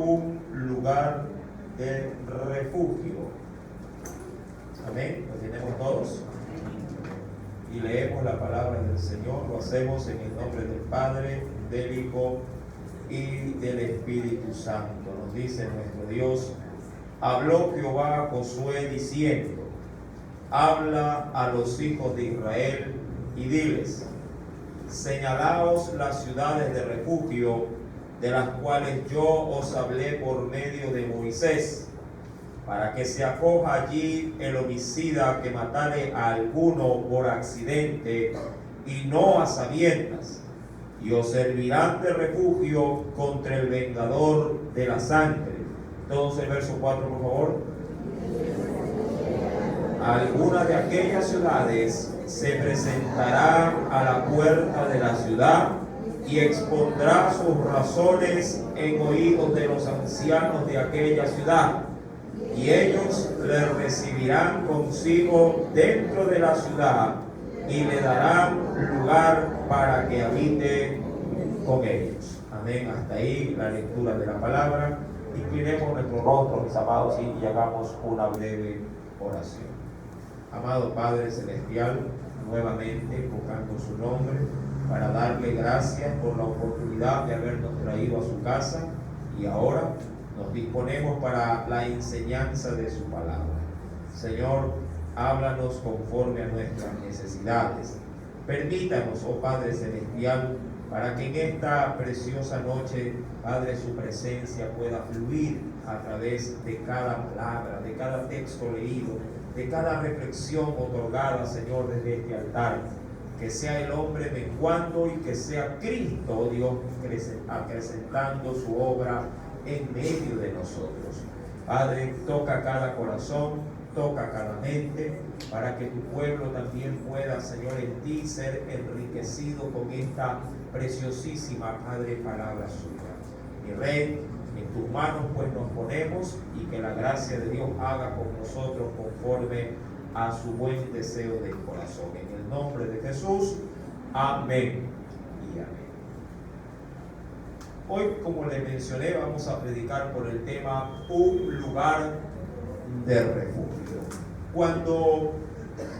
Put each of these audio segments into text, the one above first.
un lugar de refugio. Amén. Lo tenemos todos. Y leemos la palabra del Señor. Lo hacemos en el nombre del Padre, del Hijo y del Espíritu Santo. Nos dice nuestro Dios: habló Jehová a Josué diciendo: habla a los hijos de Israel y diles: señalaos las ciudades de refugio, de las cuales yo os hablé por medio de Moisés, para que se acoja allí el homicida que matare a alguno por accidente y no a sabiendas, y os servirán de refugio contra el vengador de la sangre. Todos el verso 4, por favor. Alguna de aquellas ciudades se presentará a la puerta de la ciudad y expondrá sus razones en oídos de los ancianos de aquella ciudad, y ellos le recibirán consigo dentro de la ciudad y le darán lugar para que habite con ellos. Amén. Hasta ahí la lectura de la palabra. Inclinemos nuestro rostro, mis amados, y hagamos una breve oración. Amado Padre Celestial, nuevamente invocando su nombre para darle gracias por la oportunidad de habernos traído a su casa, y ahora nos disponemos para la enseñanza de su palabra. Señor, háblanos conforme a nuestras necesidades. Permítanos, oh Padre Celestial, para que en esta preciosa noche, Padre, su presencia pueda fluir a través de cada palabra, de cada texto leído, de cada reflexión otorgada, Señor, desde este altar. Que sea el hombre menguando y que sea Cristo, Dios, acrecentando su obra en medio de nosotros. Padre, toca cada corazón, toca cada mente, para que tu pueblo también pueda, Señor, en ti ser enriquecido con esta preciosísima, Padre, palabra suya. Mi Rey, en tus manos pues nos ponemos, y que la gracia de Dios haga con nosotros conforme a su buen deseo del corazón. En el nombre de Jesús, amén y amén. Hoy, como les mencioné, vamos a predicar por el tema un lugar de refugio. Cuando,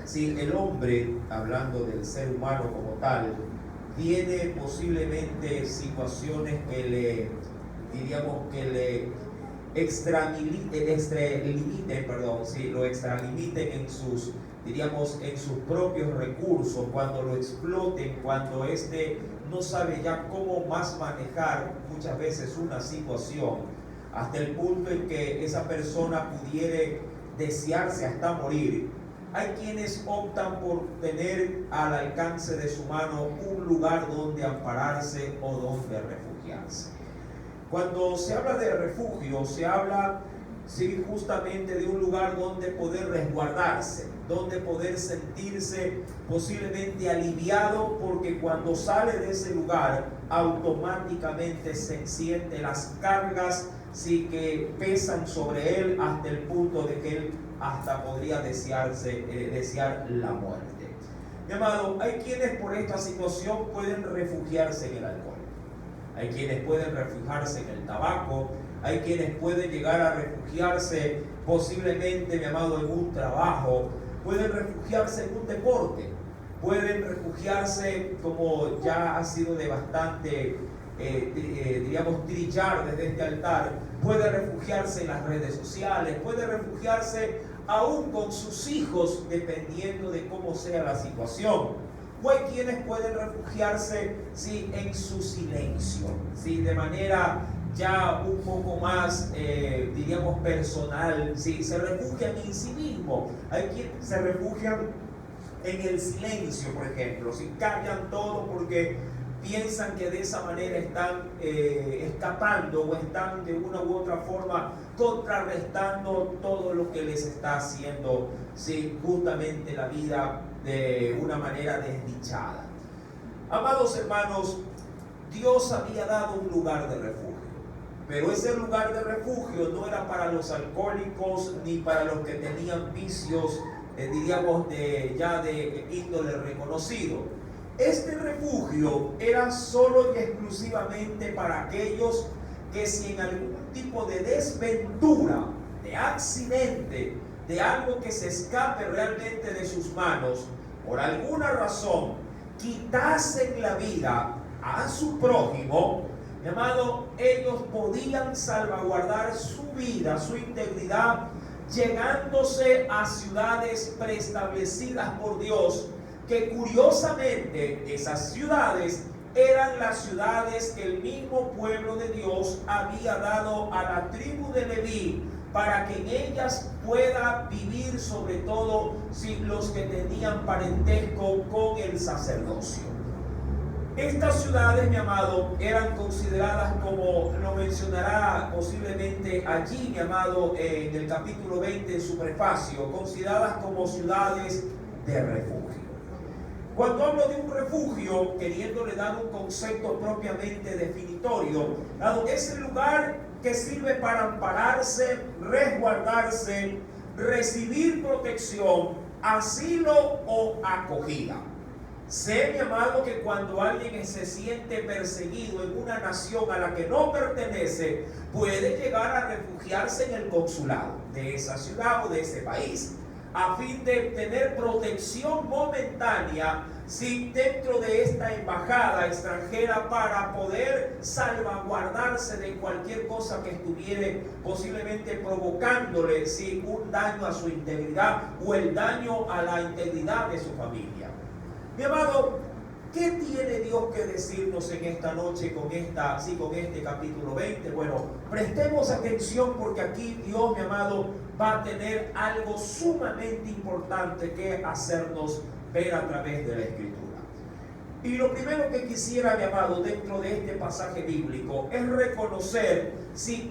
si el hombre, hablando del ser humano como tal, tiene posiblemente situaciones que le, diríamos, que le lo extralimiten en sus, diríamos, en sus propios recursos, cuando lo exploten, cuando no sabe ya cómo más manejar muchas veces una situación, hasta el punto en que esa persona pudiera desearse hasta morir. Hay quienes optan por tener al alcance de su mano un lugar donde ampararse o donde refugiarse. Cuando se habla de refugio, se habla justamente de un lugar donde poder resguardarse, donde poder sentirse posiblemente aliviado, porque cuando sale de ese lugar automáticamente se siente las cargas que pesan sobre él, hasta el punto de que él hasta podría desear la muerte. Mi amado, hay quienes por esta situación pueden refugiarse en el alcohol. Hay quienes pueden refugiarse en el tabaco, hay quienes pueden llegar a refugiarse posiblemente, mi amado, en un trabajo, pueden refugiarse en un deporte, pueden refugiarse, como ya ha sido de bastante, diríamos, trillar desde este altar, puede refugiarse en las redes sociales, puede refugiarse aún con sus hijos, dependiendo de cómo sea la situación. O hay quienes pueden refugiarse, sí, en su silencio, sí, de manera ya un poco más, diríamos, personal, sí, se refugian en sí mismo. Hay quienes se refugian en el silencio, por ejemplo, si callan todo porque piensan que de esa manera están escapando, o están de una u otra forma contrarrestando todo lo que les está haciendo, sí, justamente la vida de una manera desdichada. Amados hermanos, Dios había dado un lugar de refugio, pero ese lugar de refugio no era para los alcohólicos ni para los que tenían vicios, diríamos, de índole reconocido. Este refugio era solo y exclusivamente para aquellos que si en algún tipo de desventura, de accidente, de algo que se escape realmente de sus manos, por alguna razón, quitasen la vida a su prójimo, mi amado, ellos podían salvaguardar su vida, su integridad, llegándose a ciudades preestablecidas por Dios, que curiosamente esas ciudades eran las ciudades que el mismo pueblo de Dios había dado a la tribu de Leví, para que en ellas pueda vivir, sobre todo si los que tenían parentesco con el sacerdocio. Estas ciudades, mi amado, eran consideradas, como lo mencionará posiblemente allí, mi amado, en el capítulo 20 en su prefacio, consideradas como ciudades de refugio. Cuando hablo de un refugio, queriéndole dar un concepto propiamente definitorio, es el lugar que sirve para ampararse, resguardarse, recibir protección, asilo o acogida. Sé, mi amado, que cuando alguien se siente perseguido en una nación a la que no pertenece, puede llegar a refugiarse en el consulado de esa ciudad o de ese país, a fin de tener protección momentánea dentro de esta embajada extranjera, para poder salvaguardarse de cualquier cosa que estuviera posiblemente provocándole un daño a su integridad o el daño a la integridad de su familia. Mi amado, ¿qué tiene Dios que decirnos en esta noche con este capítulo 20? Bueno, prestemos atención, porque aquí Dios, mi amado, va a tener algo sumamente importante que hacernos ver a través de la Escritura. Y lo primero que quisiera, mi amado, dentro de este pasaje bíblico es reconocer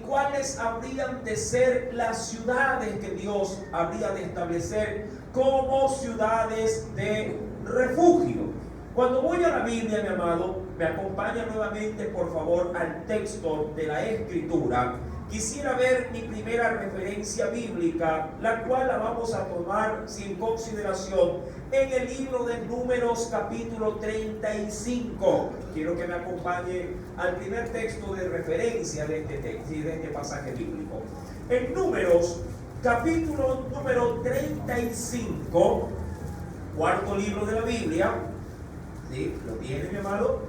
cuáles habrían de ser las ciudades que Dios habría de establecer como ciudades de refugio. Cuando voy a la Biblia, mi amado, me acompaña nuevamente, por favor, al texto de la Escritura. Quisiera ver mi primera referencia bíblica, la cual la vamos a tomar sin consideración en el libro de Números, capítulo 35. Quiero que me acompañe al primer texto de referencia de este pasaje bíblico. En Números, capítulo número 35, cuarto libro de la Biblia. ¿Sí? ¿Lo tiene, mi amado?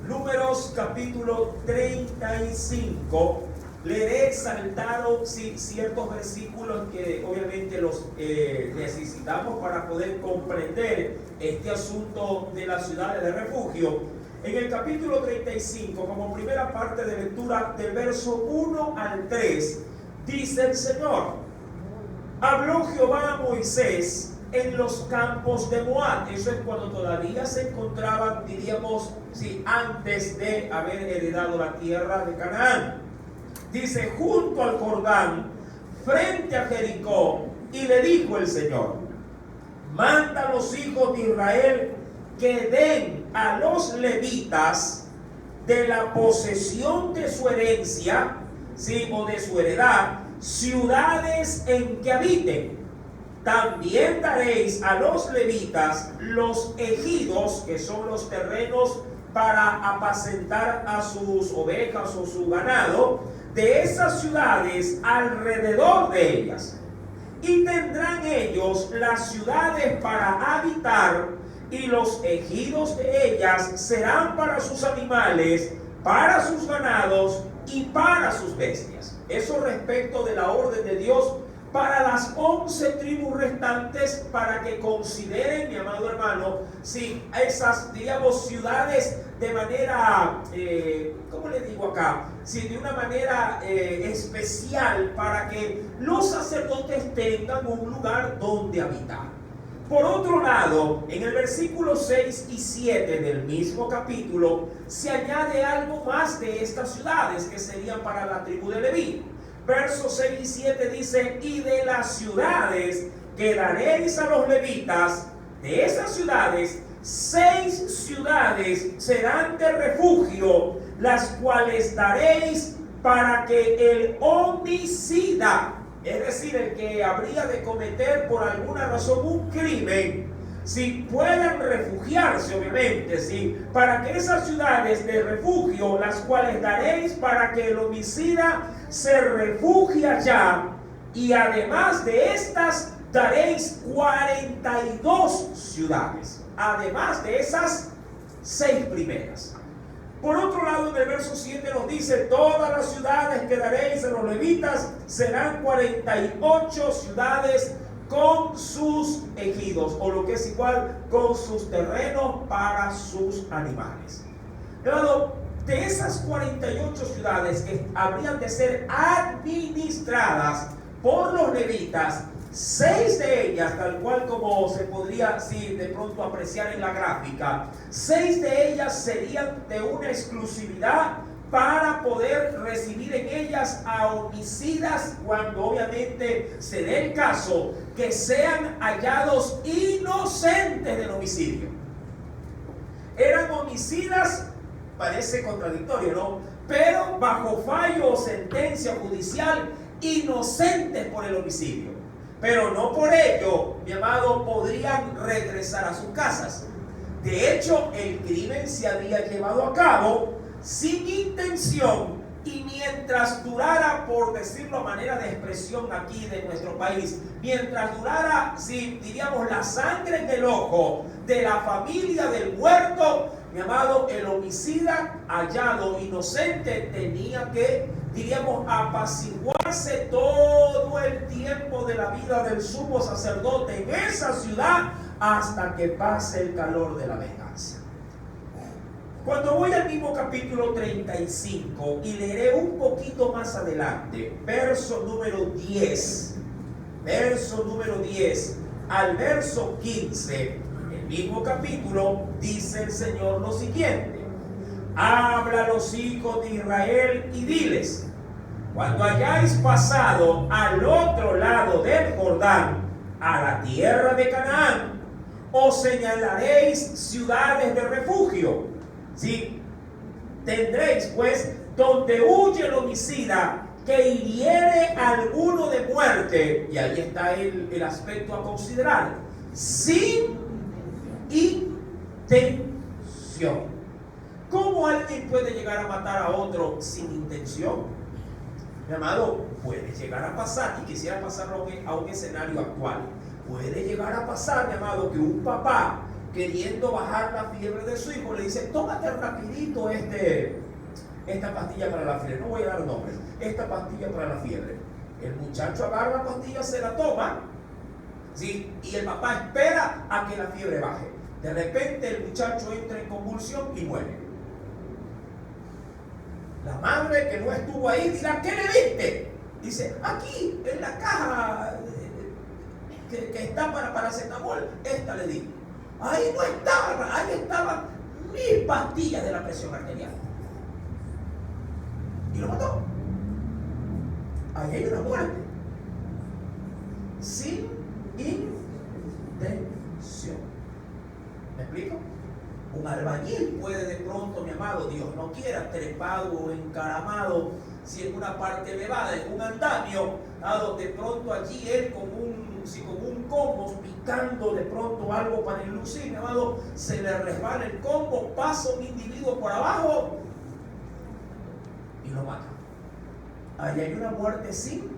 Números, capítulo 35. Le he exaltado ciertos versículos que obviamente los necesitamos para poder comprender este asunto de las ciudades de refugio. En el capítulo 35, como primera parte de lectura, del verso 1 al 3, dice el Señor: habló Jehová a Moisés en los campos de Moab. Eso es cuando todavía se encontraban, diríamos, antes de haber heredado la tierra de Canaán. Dice, junto al Jordán, frente a Jericó, y le dijo el Señor: manda a los hijos de Israel que den a los levitas de la posesión de su herencia, o de su heredad, ciudades en que habiten. También daréis a los levitas los ejidos, que son los terrenos para apacentar a sus ovejas o su ganado, de esas ciudades alrededor de ellas. Y tendrán ellos las ciudades para habitar, y los ejidos de ellas serán para sus animales, para sus ganados y para sus bestias. Eso respecto de la orden de Dios para las 11 tribus restantes, para que consideren, mi amado hermano, esas, digamos, ciudades de manera, ¿cómo le digo acá? De una manera especial, para que los sacerdotes tengan un lugar donde habitar. Por otro lado, en el versículo 6 y 7 del mismo capítulo, se añade algo más de estas ciudades que serían para la tribu de Leví. Versos 6 y 7 dice: y de las ciudades que daréis a los levitas, de esas ciudades, 6 ciudades serán de refugio, las cuales daréis para que el homicida, es decir, el que habría de cometer por alguna razón un crimen, si puedan refugiarse, obviamente, ¿sí? Para que esas ciudades de refugio, las cuales daréis para que el homicida se refugie allá, y además de estas daréis 42 ciudades, además de esas 6 primeras. Por otro lado, en el verso 7 nos dice: todas las ciudades que daréis a los levitas serán 48 ciudades con sus ejidos, o lo que es igual, con sus terrenos para sus animales. Hermano, de esas 48 ciudades que habrían de ser administradas por los levitas, 6 de ellas, tal cual como se podría de pronto apreciar en la gráfica, 6 de ellas serían de una exclusividad para poder recibir en ellas a homicidas, cuando obviamente se dé el caso que sean hallados inocentes del homicidio. Eran homicidas, parece contradictorio, ¿no? Pero bajo fallo o sentencia judicial, inocentes por el homicidio. Pero no por ello, mi amado, podrían regresar a sus casas. De hecho, el crimen se había llevado a cabo sin intención, y mientras durara, por decirlo a manera de expresión aquí de nuestro país, mientras durara, si diríamos, la sangre en el ojo de la familia del muerto, mi amado, el homicida hallado inocente tenía que, diríamos, apaciguarse todo el tiempo de la vida del sumo sacerdote en esa ciudad hasta que pase el calor de la venganza. Cuando voy al mismo capítulo 35 y leeré un poquito más adelante, verso número 10 al verso 15, el mismo capítulo, dice el Señor lo siguiente: habla a los hijos de Israel y diles: cuando hayáis pasado al otro lado del Jordán, a la tierra de Canaán, os señalaréis ciudades de refugio. ¿Sí? Tendréis pues donde huye el homicida que hiriere a alguno de muerte, y ahí está el aspecto a considerar, sin intención. ¿Cómo alguien puede llegar a matar a otro sin intención? Mi amado, puede llegar a pasar, y quisiera pasarlo a un escenario actual. Puede llegar a pasar, mi amado, que un papá, queriendo bajar la fiebre de su hijo, le dice: tómate rapidito esta pastilla para la fiebre. No voy a dar nombres. Esta pastilla para la fiebre. El muchacho agarra la pastilla, se la toma, ¿sí? Y el papá espera a que la fiebre baje. De repente el muchacho entra en convulsión y muere. La madre, que no estuvo ahí, dirá: ¿qué le diste? Dice: aquí, en la caja que está para paracetamol, esta le di. Ahí no estaba, ahí estaban 1000 pastillas de la presión arterial. Y lo mató. Ahí hay una muerte sin intención. ¿Me explico? Un albañil puede de pronto, mi amado, Dios no quiera, trepado o encaramado, si en una parte elevada, en un andamio, de pronto allí él con un combo, picando de pronto algo para enlucir, mi amado, se le resbala el combo, pasa un individuo por abajo y lo mata. Ahí hay una muerte sin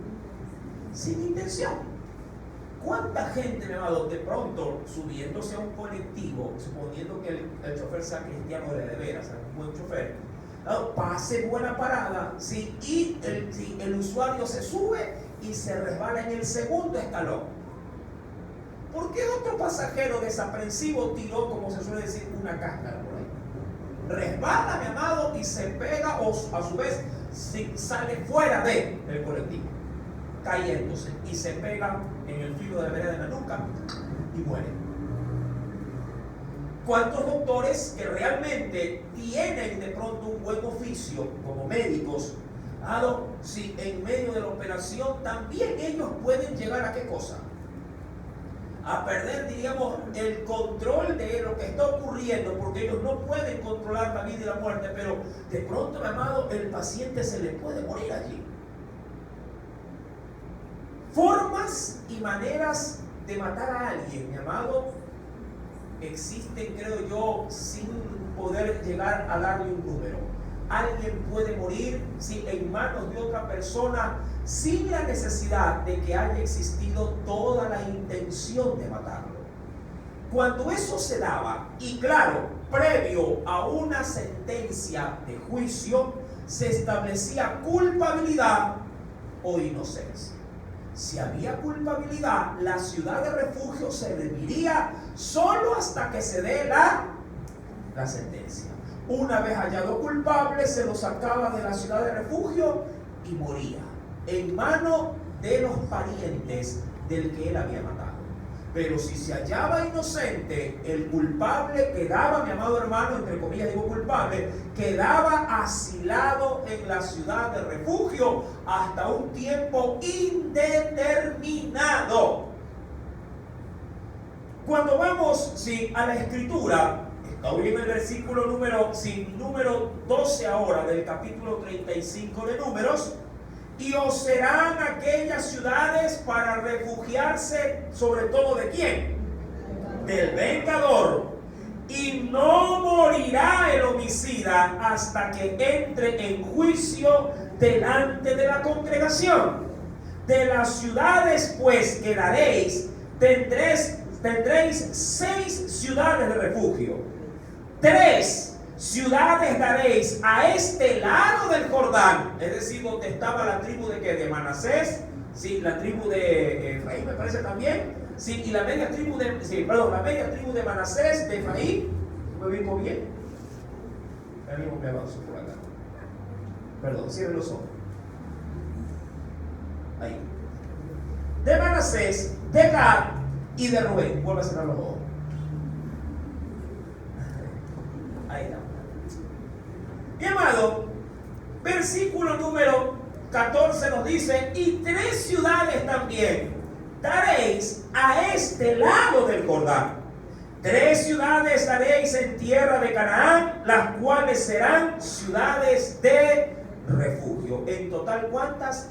intención. ¿Cuánta gente, mi amado, de pronto subiéndose a un colectivo, suponiendo que el chofer sea cristiano de veras, un buen chofer, pase buena parada, ¿sí? Y el usuario se sube y se resbala en el segundo escalón? ¿Por qué otro pasajero desaprensivo tiró, como se suele decir, una cáscara por ahí? Resbala, mi amado, y se pega, o a su vez sale fuera del colectivo, cayéndose, y se pega en el filo de la vereda de la nuca y muere. ¿Cuántos doctores que realmente tienen de pronto un buen oficio como médicos, si en medio de la operación también ellos pueden llegar a qué cosa? A perder, diríamos, el control de lo que está ocurriendo, porque ellos no pueden controlar la vida y la muerte, pero de pronto, mi amado, el paciente se le puede morir allí. Formas y maneras de matar a alguien, mi amado, existen, creo yo, sin poder llegar a darle un número. Alguien puede morir en manos de otra persona sin la necesidad de que haya existido toda la intención de matarlo. Cuando eso se daba, y claro, previo a una sentencia de juicio, se establecía culpabilidad o inocencia. Si había culpabilidad, la ciudad de refugio serviría solo hasta que se dé la sentencia. Una vez hallado culpable, se lo sacaba de la ciudad de refugio y moría en manos de los parientes del que él había matado. Pero si se hallaba inocente, el culpable quedaba, mi amado hermano, entre comillas digo culpable, quedaba asilado en la ciudad de refugio hasta un tiempo indeterminado. Cuando vamos a la escritura, estoy en el versículo número 12 ahora del capítulo 35 de Números. Y os serán aquellas ciudades para refugiarse, sobre todo ¿de quién? Del vengador. Y no morirá el homicida hasta que entre en juicio delante de la congregación. De las ciudades pues que daréis, tendréis 6 ciudades de refugio. 3 ciudades daréis a este lado del Jordán, es decir, donde estaba la tribu de Manasés, la tribu de Efraín me parece también, y la media tribu de Manasés, de Efraín. ¿Me ubico bien? Ya mismo me avanzo por acá. Perdón, cierren los ojos. Ahí. De Manasés, de Gad y de Rubén. Vuelve a cerrar los ojos. Ahí está. Mi amado, versículo número 14 nos dice: y 3 ciudades también daréis a este lado del Jordán. 3 ciudades daréis en tierra de Canaán, las cuales serán ciudades de refugio. En total, ¿cuántas?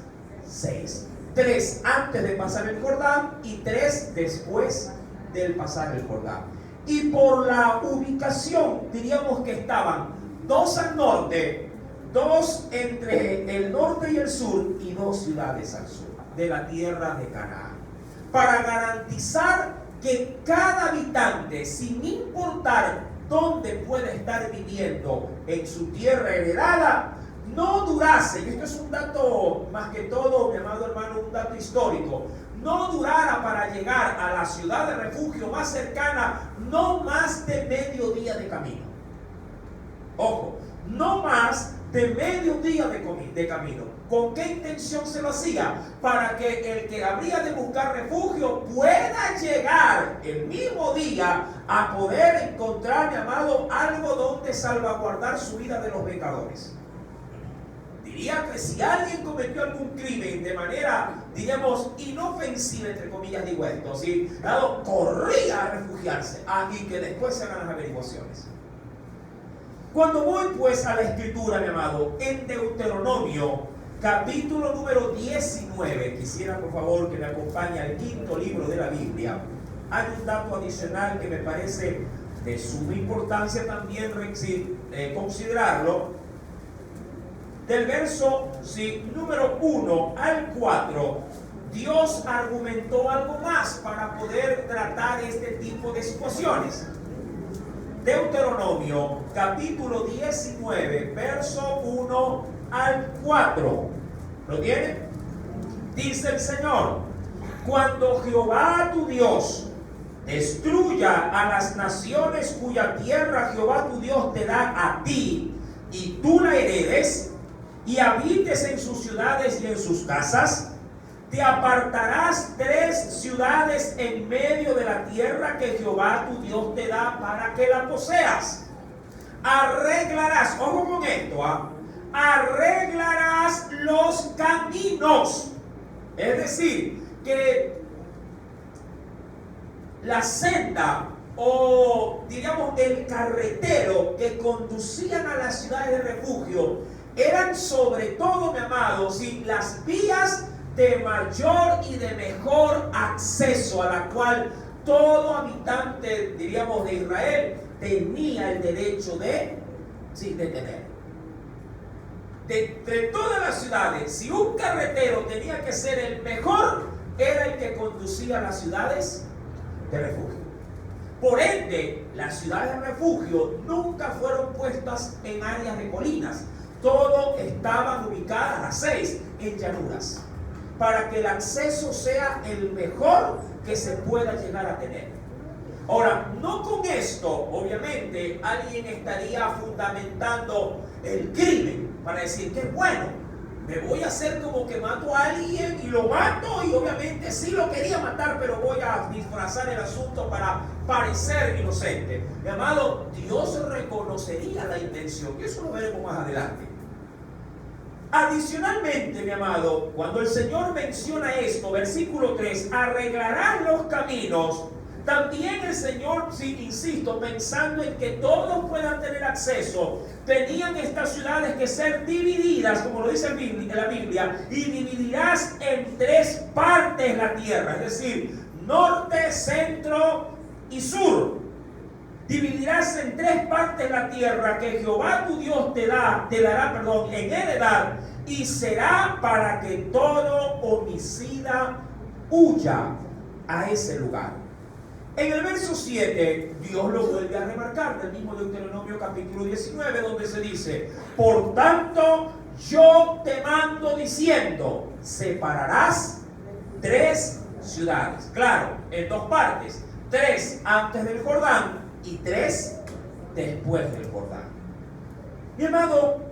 6. 3 antes de pasar el Jordán y 3 después del pasar el Jordán. Y por la ubicación diríamos que estaban 2 al norte, 2 entre el norte y el sur y 2 ciudades al sur de la tierra de Canaán, para garantizar que cada habitante, sin importar dónde pueda estar viviendo en su tierra heredada, no durase, y esto es un dato más que todo, mi amado hermano, un dato histórico, no durara para llegar a la ciudad de refugio más cercana no más de medio día de camino. Ojo, no más de medio día de camino. ¿Con qué intención se lo hacía? Para que el que habría de buscar refugio pueda llegar el mismo día a poder encontrar, mi amado, algo donde salvaguardar su vida de los pecadores. Diría que si alguien cometió algún crimen de manera, diríamos, inofensiva, entre comillas digo esto, corría a refugiarse y que después se hagan las averiguaciones. Cuando voy pues a la escritura, mi amado, en Deuteronomio, capítulo número 19, quisiera por favor que me acompañe al 5.º libro de la Biblia. Hay un dato adicional que me parece de suma importancia también considerarlo. Del verso número 1 al 4, Dios argumentó algo más para poder tratar este tipo de situaciones. Deuteronomio, capítulo 19, verso 1 al 4. ¿Lo tiene? Dice el Señor: cuando Jehová tu Dios destruya a las naciones cuya tierra Jehová tu Dios te da a ti, y tú la heredes, y habites en sus ciudades y en sus casas, te apartarás 3 ciudades en medio de la tierra que Jehová tu Dios te da para que la poseas. Arreglarás, ojo con esto, arreglarás los caminos. Es decir, que la senda o diríamos el carretero que conducían a las ciudades de refugio eran sobre todo, mi amado, las vías de mayor y de mejor acceso, a la cual Todo habitante, diríamos, de Israel tenía el derecho de tener. De todas las ciudades, si un carretero tenía que ser el mejor, era el que conducía a las ciudades de refugio. Por ende, las ciudades de refugio nunca fueron puestas en áreas de colinas. Todo estaban ubicadas, las 6, en llanuras, para que el acceso sea el mejor que se pueda llegar a tener. Ahora, no con esto, obviamente, alguien estaría fundamentando el crimen para decir que bueno, me voy a hacer como que mato a alguien y lo mato, y obviamente sí lo quería matar, pero voy a disfrazar el asunto para parecer inocente. Mi amado, Dios reconocería la intención, y eso lo veremos más adelante. Adicionalmente, mi amado, cuando el Señor menciona esto, versículo 3, arreglarán los caminos, también el Señor, sí, insisto, pensando en que todos puedan tener acceso, tenían estas ciudades que ser divididas, como lo dice en la Biblia, y dividirás en 3 partes la tierra, es decir, norte, centro y sur. Dividirás en 3 partes la tierra que Jehová tu Dios te dará, en heredad, y será para que todo homicida huya a ese lugar. En el verso 7, Dios lo vuelve a remarcar, del mismo Deuteronomio capítulo 19, donde se dice: por tanto, yo te mando diciendo, separarás 3 ciudades. Claro, en 2 partes, 3 antes del Jordán y 3 después del Jordán. Mi amado,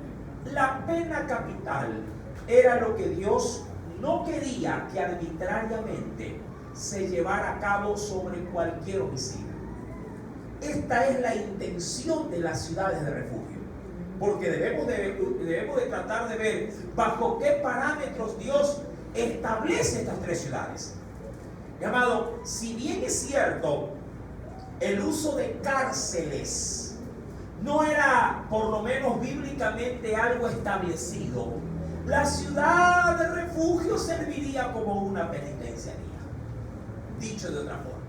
la pena capital era lo que Dios no quería que arbitrariamente se llevara a cabo sobre cualquier homicidio. Esta es la intención de las ciudades de refugio, porque debemos de tratar de ver bajo qué parámetros Dios establece estas 3 ciudades. Mi amado, si bien es cierto, el uso de cárceles no era, por lo menos bíblicamente, algo establecido, la ciudad de refugio serviría como una penitenciaría. Dicho de otra forma,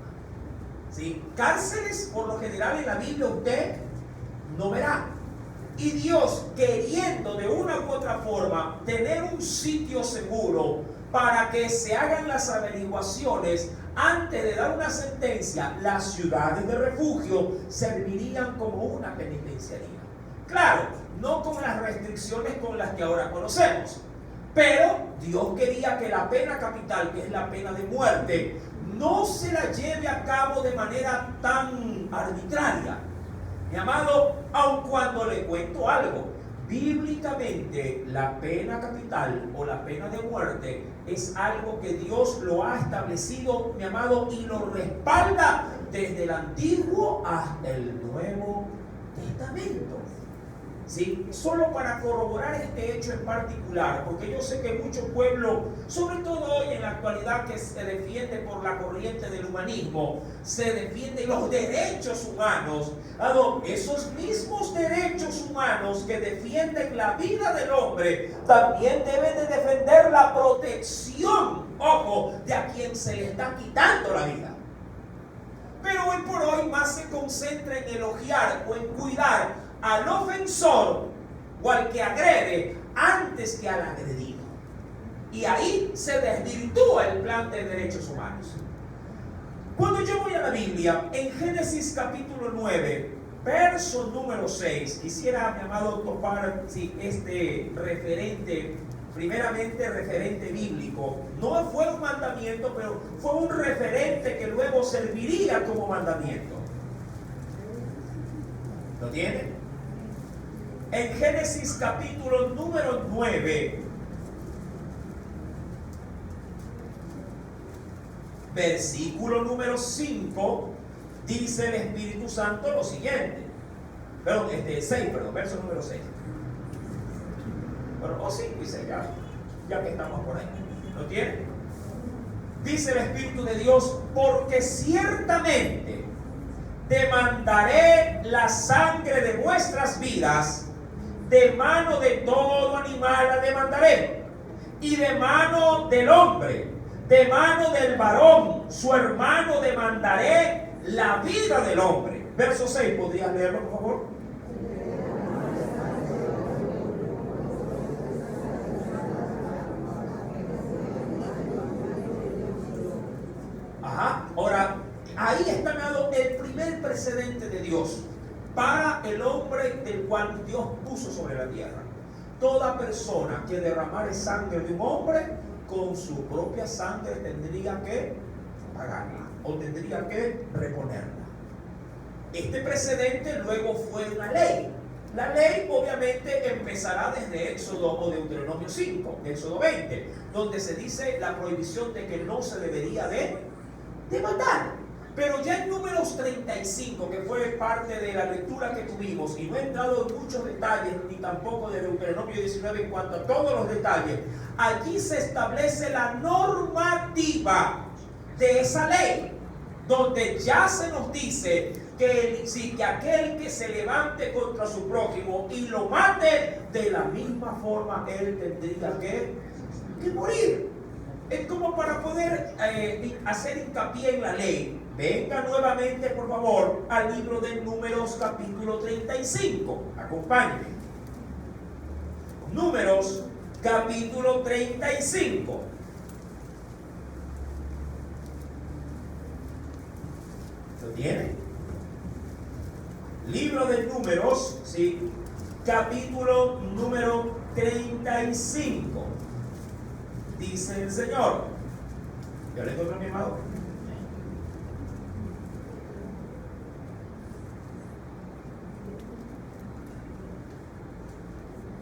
¿sí? Cárceles, por lo general, en la Biblia usted no verá. Y Dios, queriendo de una u otra forma tener un sitio seguro para que se hagan las averiguaciones antes de dar una sentencia, las ciudades de refugio servirían como una penitenciaría. Claro, no con las restricciones con las que ahora conocemos, pero Dios quería que la pena capital, que es la pena de muerte, no se la lleve a cabo de manera tan arbitraria. Mi amado, aun cuando le cuento algo, bíblicamente la pena capital o la pena de muerte es algo que Dios lo ha establecido, mi amado, y lo respalda desde el Antiguo hasta el Nuevo Testamento. ¿Sí? Solo para corroborar este hecho en particular, porque yo sé que muchos pueblos, sobre todo hoy en la actualidad, que se defiende por la corriente del humanismo, se defienden los derechos humanos. Esos mismos derechos humanos que defienden la vida del hombre, también deben de defender la protección, ojo, de a quien se le está quitando la vida. Pero hoy por hoy más se concentra en elogiar o en cuidar al ofensor o al que agrede antes que al agredido. Y ahí se desvirtúa el plan de derechos humanos. Cuando yo voy a la Biblia, en Génesis capítulo 9, verso número 6, quisiera, mi amado, topar este referente, primeramente referente bíblico. No fue un mandamiento, pero fue un referente que luego serviría como mandamiento. ¿Lo tienen? En Génesis capítulo número 9, versículo número 5, dice el Espíritu Santo lo siguiente. Perdón, 6, verso número 6. Bueno, o 5 y 6, ya que estamos por ahí. ¿Lo tienen? Dice el Espíritu de Dios: porque ciertamente demandaré la sangre de vuestras vidas, de mano de todo animal la demandaré, y de mano del hombre, de mano del varón, su hermano, demandaré la vida del hombre. Verso 6, ¿podrías leerlo, por favor? Ajá, ahora, ahí está dado el primer precedente de Dios para el hombre del cual Dios puso sobre la tierra. Toda persona que derramare sangre de un hombre, con su propia sangre tendría que pagarla o tendría que reponerla. Este precedente luego fue una ley. La ley obviamente empezará desde Éxodo o Deuteronomio 5, Éxodo 20, donde se dice la prohibición de que no se debería de matar. Pero ya en Números 35, que fue parte de la lectura que tuvimos, y no he entrado en muchos detalles, ni tampoco de Deuteronomio 19 en cuanto a todos los detalles, allí se establece la normativa de esa ley, donde ya se nos dice que aquel que se levante contra su prójimo y lo mate, de la misma forma él tendría que morir. Es como para poder hacer hincapié en la ley. Venga nuevamente, por favor, al libro de Números capítulo 35. Acompáñenme. Números capítulo 35. ¿Lo tiene? Libro de Números, sí, capítulo número 35. Dice el Señor. ¿Ya le encontré, mi amado?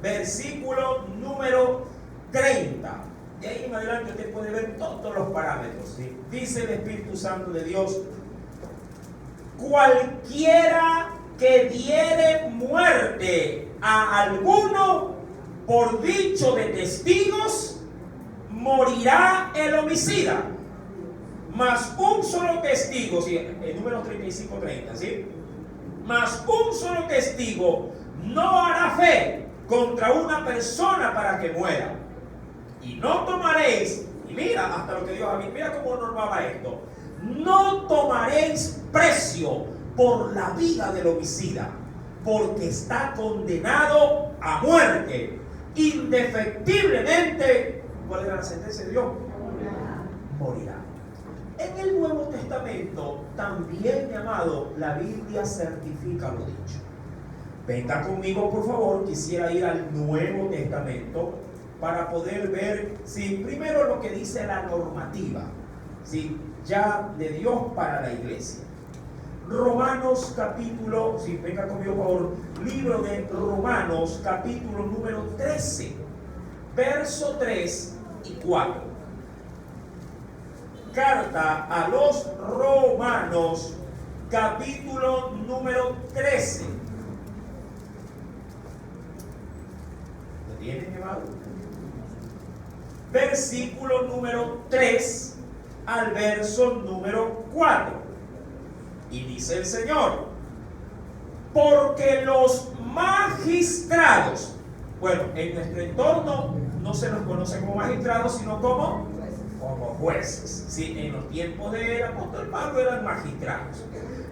Versículo número 30. De ahí en adelante usted puede ver todos los parámetros, ¿sí? Dice el Espíritu Santo de Dios: cualquiera que diere muerte a alguno por dicho de testigos, morirá el homicida. Mas un solo testigo, ¿sí? En Números 35:30, ¿sí? Mas un solo testigo no hará fe contra una persona para que muera. Y no tomaréis, y mira hasta lo que Dios había, mira cómo normaba esto: no tomaréis precio por la vida del homicida, porque está condenado a muerte, indefectiblemente. ¿Cuál era la sentencia de Dios? Morirá. En el Nuevo Testamento también, mi amado, la Biblia certifica lo dicho. Venga conmigo, por favor. Quisiera ir al Nuevo Testamento para poder ver, sí, primero lo que dice la normativa, sí, ya de Dios para la iglesia. Romanos capítulo, sí, venga conmigo, por favor, libro de Romanos capítulo número 13, verso 3 y 4. Carta a los Romanos capítulo número 13. ¿Lo tienen, hermano? Versículo número 3 al verso número 4. Y dice el Señor: porque los magistrados, bueno, en nuestro entorno no se los conoce como magistrados, sino como jueces. Sí, en los tiempos del apóstol Pablo eran magistrados.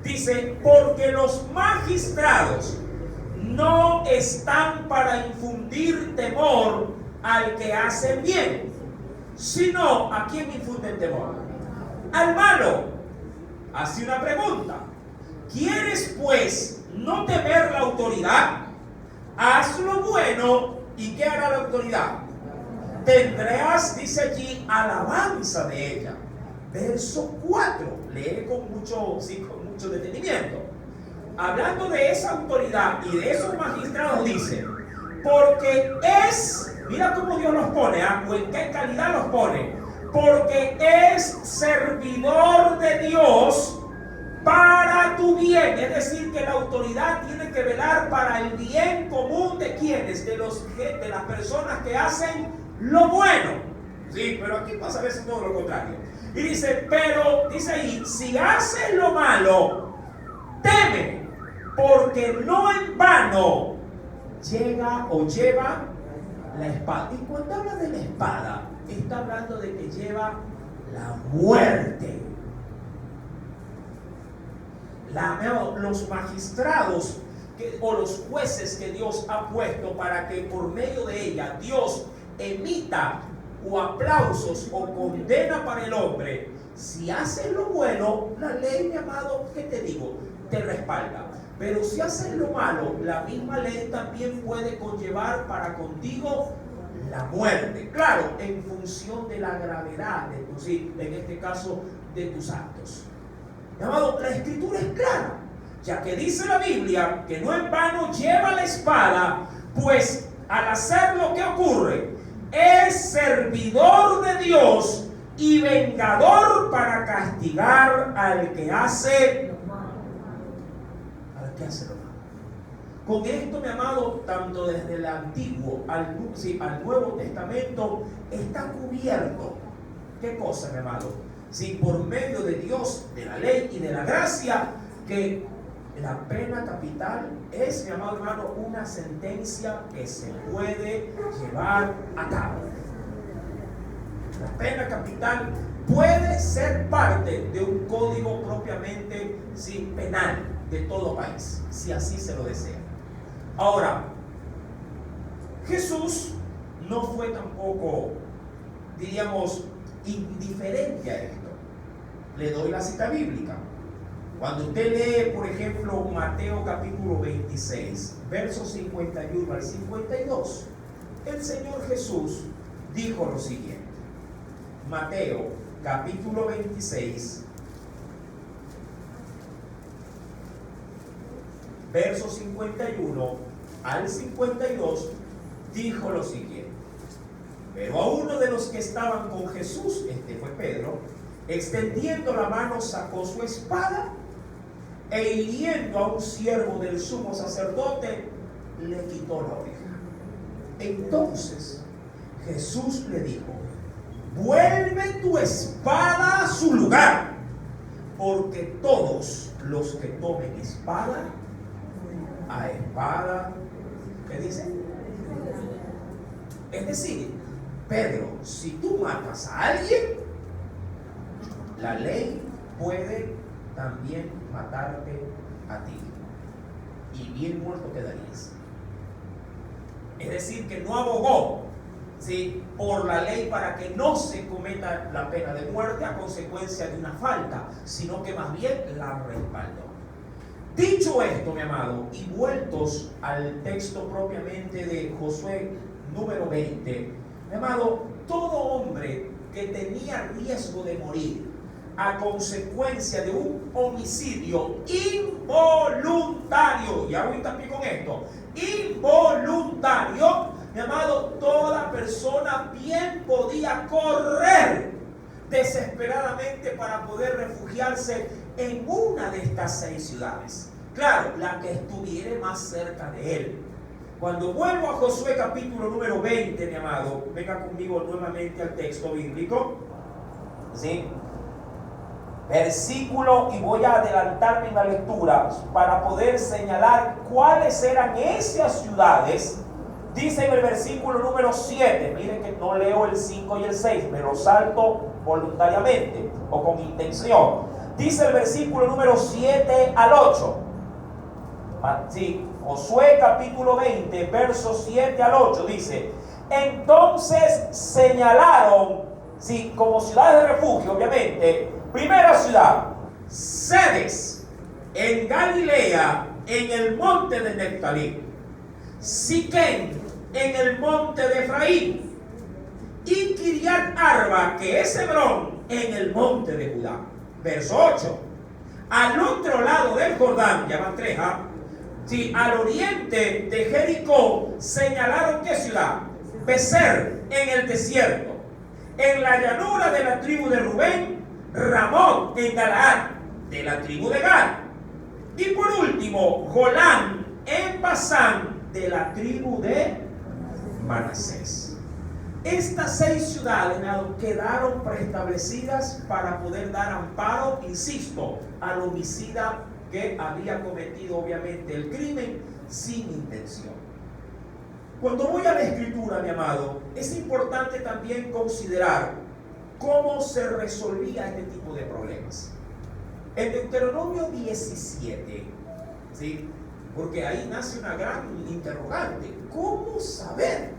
Dice: porque los magistrados no están para infundir temor al que hace bien, sino ¿a quién infunden temor? Al malo. Hace una pregunta: ¿quieres pues no temer la autoridad? Haz lo bueno, ¿y qué hará la autoridad? Tendrás, dice allí, alabanza de ella. Verso 4, lee con mucho detenimiento. Hablando de esa autoridad y de esos magistrados, dice: porque es, mira cómo Dios los pone, o en qué calidad los pone, porque es servidor de Dios para tu bien. Es decir, que la autoridad tiene que velar para el bien común de quienes, de las personas que hacen lo bueno. Sí, pero aquí pasa a veces todo lo contrario. Y dice, pero dice ahí, si haces lo malo, teme, porque no en vano llega o lleva la espada. Y cuando habla de la espada, está hablando de que lleva la muerte. Los magistrados o los jueces que Dios ha puesto para que por medio de ella Dios emita o aplausos o condena para el hombre. Si haces lo bueno, la ley, mi amado, ¿qué te digo? Te respalda. Pero si haces lo malo, la misma ley también puede conllevar para contigo la muerte. Claro, en función de la gravedad de tus, en este caso, de tus actos. Mi amado, la escritura es clara, ya que dice la Biblia que no en vano lleva la espada, pues al hacer lo que ocurre, es servidor de Dios y vengador para castigar al que hace lo malo. Con esto, mi amado, tanto desde el Antiguo al Nuevo Testamento está cubierto. ¿Qué cosa, mi amado? Por medio de Dios, de la ley y de la gracia, que la pena capital es, mi amado hermano, una sentencia que se puede llevar a cabo. La pena capital puede ser parte de un código propiamente penal de todo país, si así se lo desea. Ahora, Jesús no fue tampoco, diríamos, indiferente a esto. Le doy la cita bíblica. Cuando usted lee, por ejemplo, Mateo capítulo 26, versos 51 al 52, el Señor Jesús dijo lo siguiente. Mateo capítulo 26, versos 51 al 52, dijo lo siguiente. Pero a uno de los que estaban con Jesús, este fue Pedro, extendiendo la mano sacó su espada e hiriendo a un siervo del sumo sacerdote, le quitó la oreja. Entonces Jesús le dijo: vuelve tu espada a su lugar, porque todos los que tomen espada, a espada, ¿qué dice? Es decir, Pedro, si tú matas a alguien, la ley puede también matarte a ti, y bien muerto quedarías. Es decir, que no abogó por la ley para que no se cometa la pena de muerte a consecuencia de una falta, sino que más bien la respaldó. Dicho esto, mi amado, y vueltos al texto propiamente de Josué número 20, mi amado, todo hombre que tenía riesgo de morir a consecuencia de un homicidio involuntario, y hago hincapié con esto, involuntario, mi amado, toda persona bien podía correr desesperadamente para poder refugiarse en una de estas 6 ciudades. Claro, la que estuviera más cerca de él. Cuando vuelvo a Josué capítulo número 20, mi amado, venga conmigo nuevamente al texto bíblico. ¿Sí? Versículo, y voy a adelantarme en la lectura para poder señalar cuáles eran esas ciudades. Dice en el versículo número 7, miren que no leo el 5 y el 6, me lo salto voluntariamente o con intención. Dice el versículo número 7 al 8. Sí, Josué capítulo 20, versos 7 al 8, dice: entonces señalaron, como ciudades de refugio, obviamente, primera ciudad, Cedes, en Galilea, en el monte de Neftalí; Siquén, en el monte de Efraín; y Kiriat Arba, que es Hebrón, en el monte de Judá. Verso 8. Al otro lado del Jordán, ya van 3, al oriente de Jericó, señalaron ¿qué ciudad? Becer, en el desierto; en la llanura de la tribu de Rubén, Ramón, en Galaad, de la tribu de Gad; y por último, Jolán, en Basán, de la tribu de Manasés. Estas 6 ciudades quedaron preestablecidas para poder dar amparo, insisto, al homicida que había cometido obviamente el crimen sin intención. Cuando voy a la escritura, mi amado, es importante también considerar cómo se resolvía este tipo de problemas. En Deuteronomio 17, ¿sí? Porque ahí nace una gran interrogante. ¿Cómo saber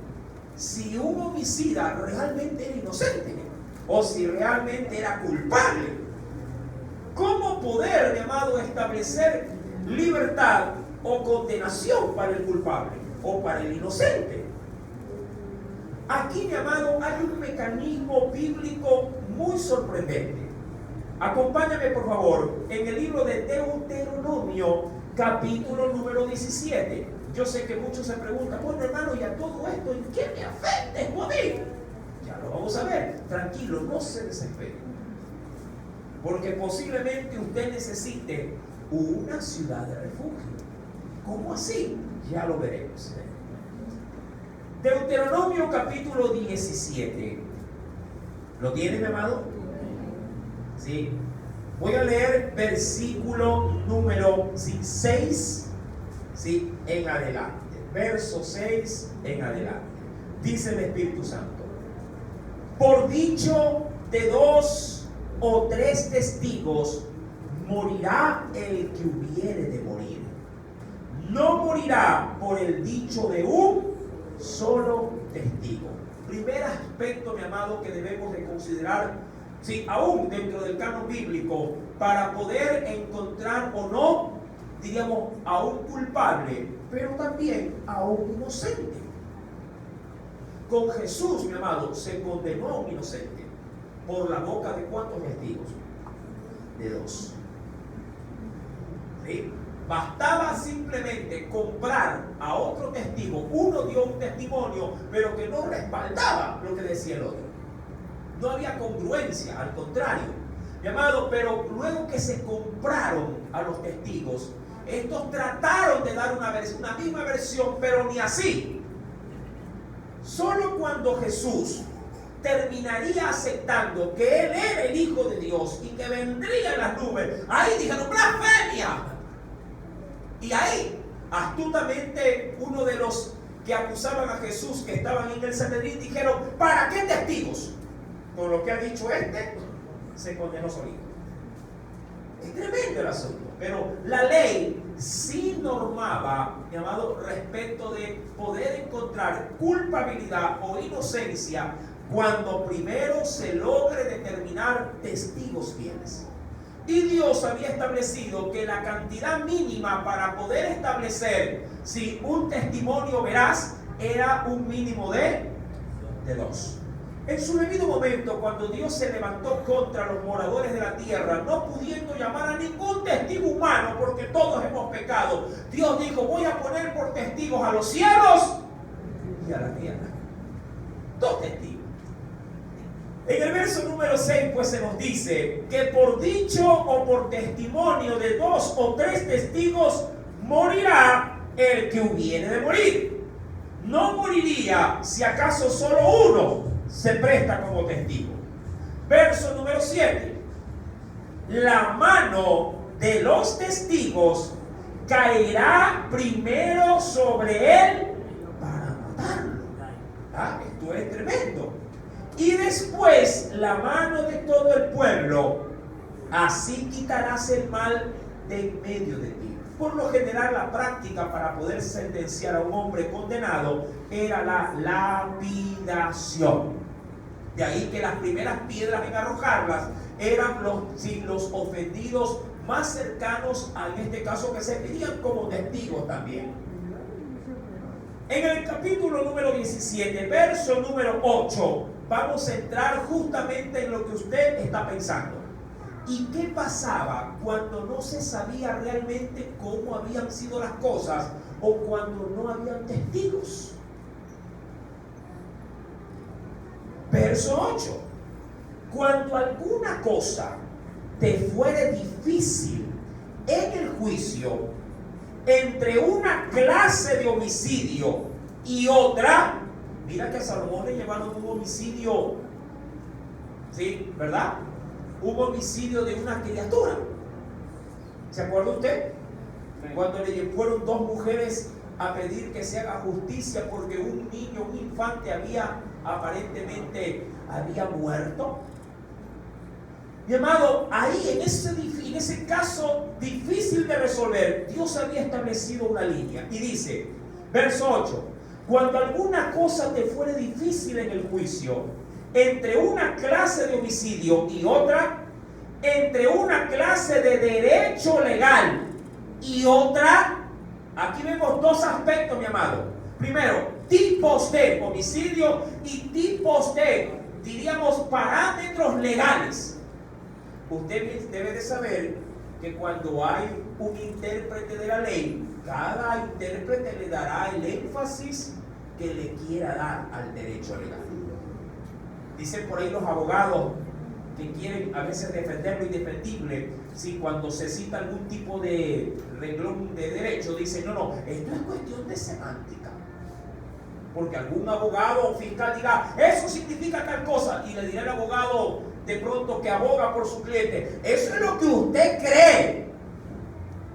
si un homicida realmente era inocente o si realmente era culpable? ¿Cómo poder, mi amado, establecer libertad o condenación para el culpable o para el inocente? Aquí, mi amado, hay un mecanismo bíblico muy sorprendente. Acompáñame, por favor, en el libro de Deuteronomio, capítulo número 17. Yo sé que muchos se preguntan, bueno, hermano, ¿y a todo esto en qué me afecta esto a mí? Ya lo vamos a ver. Tranquilo, no se desespere. Porque posiblemente usted necesite una ciudad de refugio. ¿Cómo así? Ya lo veremos. Deuteronomio capítulo 17. ¿Lo tiene, mi amado? Sí. Voy a leer versículo número 6, ¿sí? En adelante. Verso 6 en adelante. Dice el Espíritu Santo: por dicho de 2 o 3 testigos morirá el que hubiere de morir. No morirá por el dicho de un solo testigo. Primer aspecto, mi amado, que debemos de considerar, sí, aún dentro del canon bíblico, para poder encontrar o no, diríamos, a un culpable, pero también a un inocente. Con Jesús, mi amado, se condenó a un inocente por la boca de ¿cuántos testigos? De 2. ¿Sí? Bastaba simplemente comprar a otro testigo. Uno dio un testimonio, pero que no respaldaba lo que decía el otro. No había congruencia, al contrario. Mi amado, pero luego que se compraron a los testigos, estos trataron de dar una misma versión, pero ni así. Solo cuando Jesús terminaría aceptando que Él era el Hijo de Dios y que vendría en las nubes, ahí dijeron blasfemia. Y ahí, astutamente, uno de los que acusaban a Jesús, que estaban en el Sanedrín, dijeron: ¿para qué testigos? Con lo que ha dicho este, se condenó solito. Es tremendo el asunto. Pero la ley sí normaba, mi amado, respecto de poder encontrar culpabilidad o inocencia cuando primero se logre determinar testigos fieles. Y Dios había establecido que la cantidad mínima para poder establecer si un testimonio veraz era un mínimo de 2. En su debido momento, cuando Dios se levantó contra los moradores de la tierra, no pudiendo llamar a ningún testigo humano porque todos hemos pecado, Dios dijo: voy a poner por testigos a los cielos y a la tierra. 2 testigos. En el verso número 6 pues se nos dice que por dicho o por testimonio de 2 o 3 testigos morirá el que hubiere de morir. No moriría si acaso solo uno se presta como testigo. Verso número 7. La mano de los testigos caerá primero sobre él para matarlo. Esto es tremendo. Y después la mano de todo el pueblo. Así quitarás el mal de en medio de ti. Por lo general, la práctica para poder sentenciar a un hombre condenado era la lapidación. De ahí que las primeras piedras en arrojarlas eran los ofendidos más cercanos, en este caso, que servirían como testigos también. En el capítulo número 17, verso número 8, vamos a entrar justamente en lo que usted está pensando. ¿Y qué pasaba cuando no se sabía realmente cómo habían sido las cosas o cuando no habían testigos? Verso 8. Cuando alguna cosa te fuere difícil en el juicio entre una clase de homicidio y otra, mira que a Salomón le llevaron un homicidio, ¿sí? ¿Verdad? Un homicidio de una criatura. ¿Se acuerda usted? Cuando le fueron 2 mujeres a pedir que se haga justicia porque un niño, un infante aparentemente había muerto. Mi amado, ahí en ese caso difícil de resolver, Dios había establecido una línea. Y dice, verso 8, cuando alguna cosa te fuere difícil en el juicio, entre una clase de homicidio y otra, entre una clase de derecho legal y otra, aquí vemos dos aspectos, mi amado. Primero, tipos de homicidio y tipos de, diríamos, parámetros legales. Usted debe de saber que cuando hay un intérprete de la ley, cada intérprete le dará el énfasis que le quiera dar al derecho legal. Dicen por ahí los abogados que quieren a veces defender lo indefendible, si cuando se cita algún tipo de renglón de derecho, dicen, no, esto es cuestión de semántica. Porque algún abogado o fiscal dirá, eso significa tal cosa, y le dirá el abogado de pronto que aboga por su cliente, eso es lo que usted cree.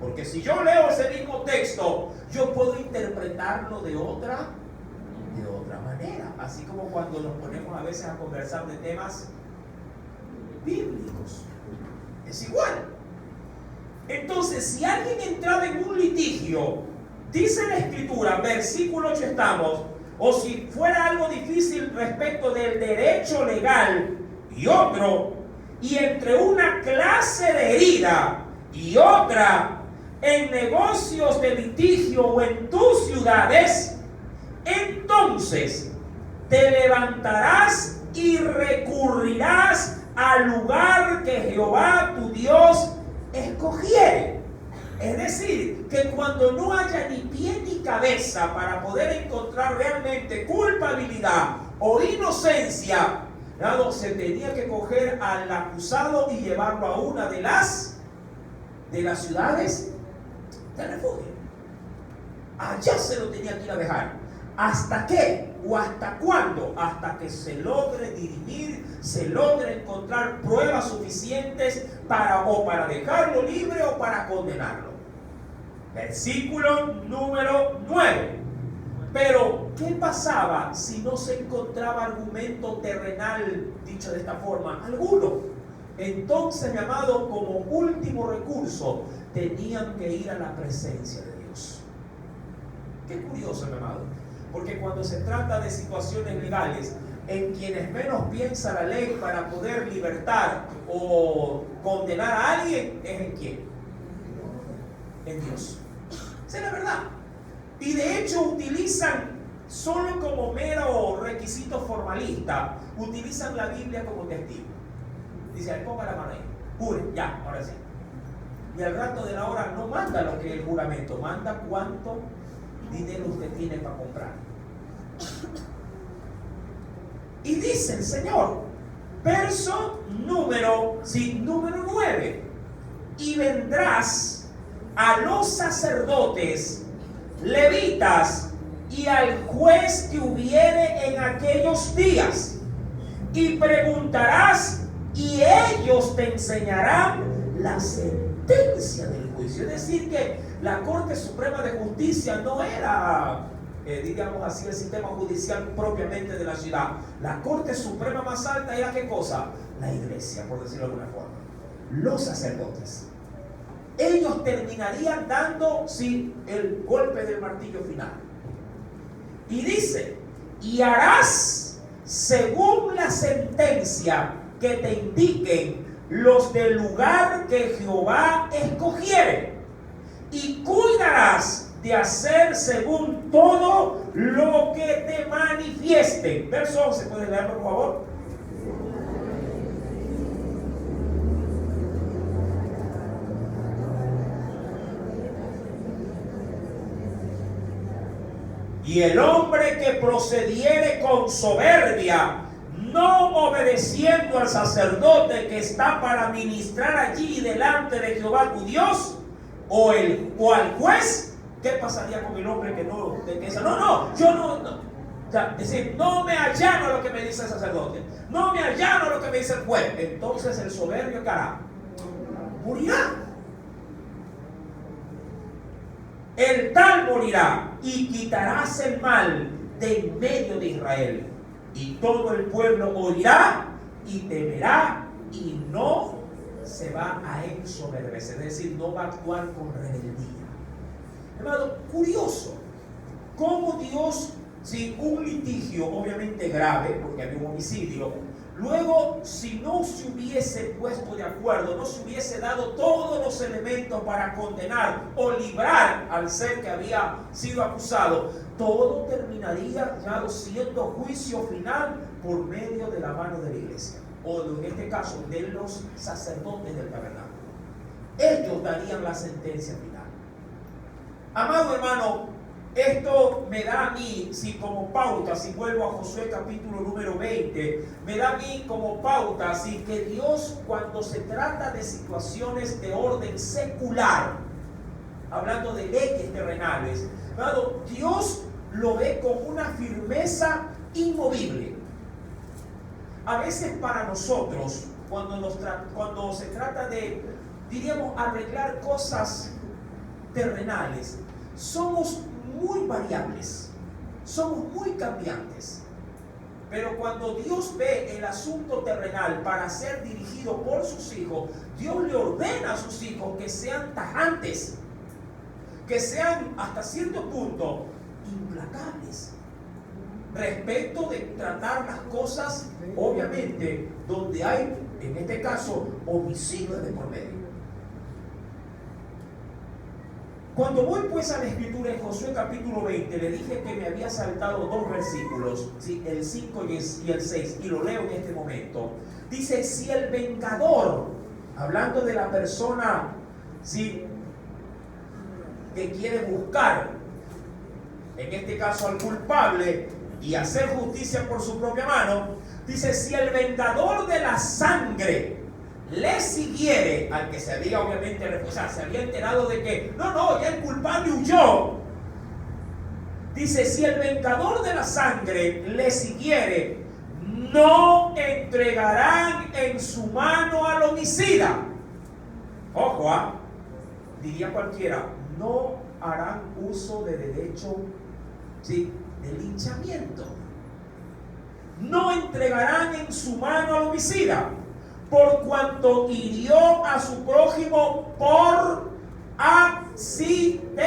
Porque si yo leo ese mismo texto, yo puedo interpretarlo de otra manera. Así como cuando nos ponemos a veces a conversar de temas bíblicos. Es igual. Entonces, si alguien entraba en un litigio, dice la Escritura, versículo 8 estamos, o si fuera algo difícil respecto del derecho legal y otro, y entre una clase de herida y otra, en negocios de litigio o en tus ciudades, entonces te levantarás y recurrirás al lugar que Jehová tu Dios escogiere. Es decir, que cuando no haya ni pie ni cabeza para poder encontrar realmente culpabilidad o inocencia, se tenía que coger al acusado y llevarlo a una de las ciudades de refugio. Allá se lo tenía que ir a dejar. ¿Hasta qué? ¿O hasta cuándo? Hasta que se logre dirimir, se logre encontrar pruebas suficientes para dejarlo libre o para condenarlo. Versículo número 9. Pero, ¿qué pasaba si no se encontraba argumento terrenal, dicho de esta forma, alguno? Entonces, mi amado, como último recurso, tenían que ir a la presencia de Dios. Qué curioso, mi amado. Porque cuando se trata de situaciones legales, en quienes menos piensa la ley para poder libertar o condenar a alguien, ¿es en quién? En Dios. Esa es la verdad. Y de hecho utilizan, solo como mero requisito formalista, utilizan la Biblia como testigo. Dice, ponga la mano ahí, jure, ya, ahora sí. Y al rato de la hora no manda lo que es el juramento, manda cuánto dinero usted tiene para comprar. Y dice el Señor, verso número 9, y vendrás a los sacerdotes, levitas y al juez que hubiere en aquellos días, y preguntarás, y ellos te enseñarán la sentencia del juicio. Es decir, que la Corte Suprema de Justicia no era, digamos así, el sistema judicial propiamente de la ciudad. La Corte Suprema más alta era, ¿qué cosa? La iglesia, por decirlo de alguna forma. Los sacerdotes. Ellos terminarían dando, sí, el golpe del martillo final. Y dice, y harás según la sentencia que te indiquen los del lugar que Jehová escogiere, y cuidarás de hacer según todo lo que te manifieste. Verso 11, ¿puedes leerlo, por favor? Y el hombre que procediere con soberbia, no obedeciendo al sacerdote que está para ministrar allí delante de Jehová tu Dios, o al juez, ¿qué pasaría con el hombre que no? Yo no. O sea, decir, no me allano a lo que me dice el sacerdote, no me allano a lo que me dice el juez. Entonces el soberbio, ¿qué hará? Morirá. El tal morirá, y quitarás el mal de en medio de Israel, y todo el pueblo oirá y temerá y no se va a ensoberbecer, es decir, no va a actuar con rebeldía. Hermano, curioso, cómo Dios, si un litigio obviamente grave, porque había un homicidio, luego si no se hubiese puesto de acuerdo, no se hubiese dado todos los elementos para condenar o librar al ser que había sido acusado, todo terminaría ya siendo juicio final por medio de la mano de la iglesia, o en este caso de los sacerdotes del tabernáculo. Ellos darían la sentencia final. Amado hermano, esto me da a mí, si como pauta, si vuelvo a Josué capítulo número 20, me da a mí como pauta, así que Dios, cuando se trata de situaciones de orden secular, hablando de leyes terrenales, hermano, Dios lo ve con una firmeza inmovible. A veces para nosotros, cuando se trata de, diríamos, arreglar cosas terrenales, somos muy variables, somos muy cambiantes. Pero cuando Dios ve el asunto terrenal para ser dirigido por sus hijos, Dios le ordena a sus hijos que sean tajantes, que sean hasta cierto punto implacables respecto de tratar las cosas, obviamente, donde hay, en este caso, homicidios de por medio. Cuando voy pues a la escritura en Josué capítulo 20, le dije que me había saltado dos versículos, ¿sí? El 5 y el 6, y lo leo en este momento. Dice, si el vengador, hablando de la persona, ¿sí?, que quiere buscar, en este caso al culpable, y hacer justicia por su propia mano, dice, si el vengador de la sangre le siguiere al que se había obviamente refusado, se había enterado de que no, ya el culpable huyó. Dice, si el vengador de la sangre le siguiere, no entregarán en su mano al homicida. Ojo, diría cualquiera, no harán uso de derecho, ¿sí?, de linchamiento. No entregarán en su mano al homicida, por cuanto hirió a su prójimo por accidente.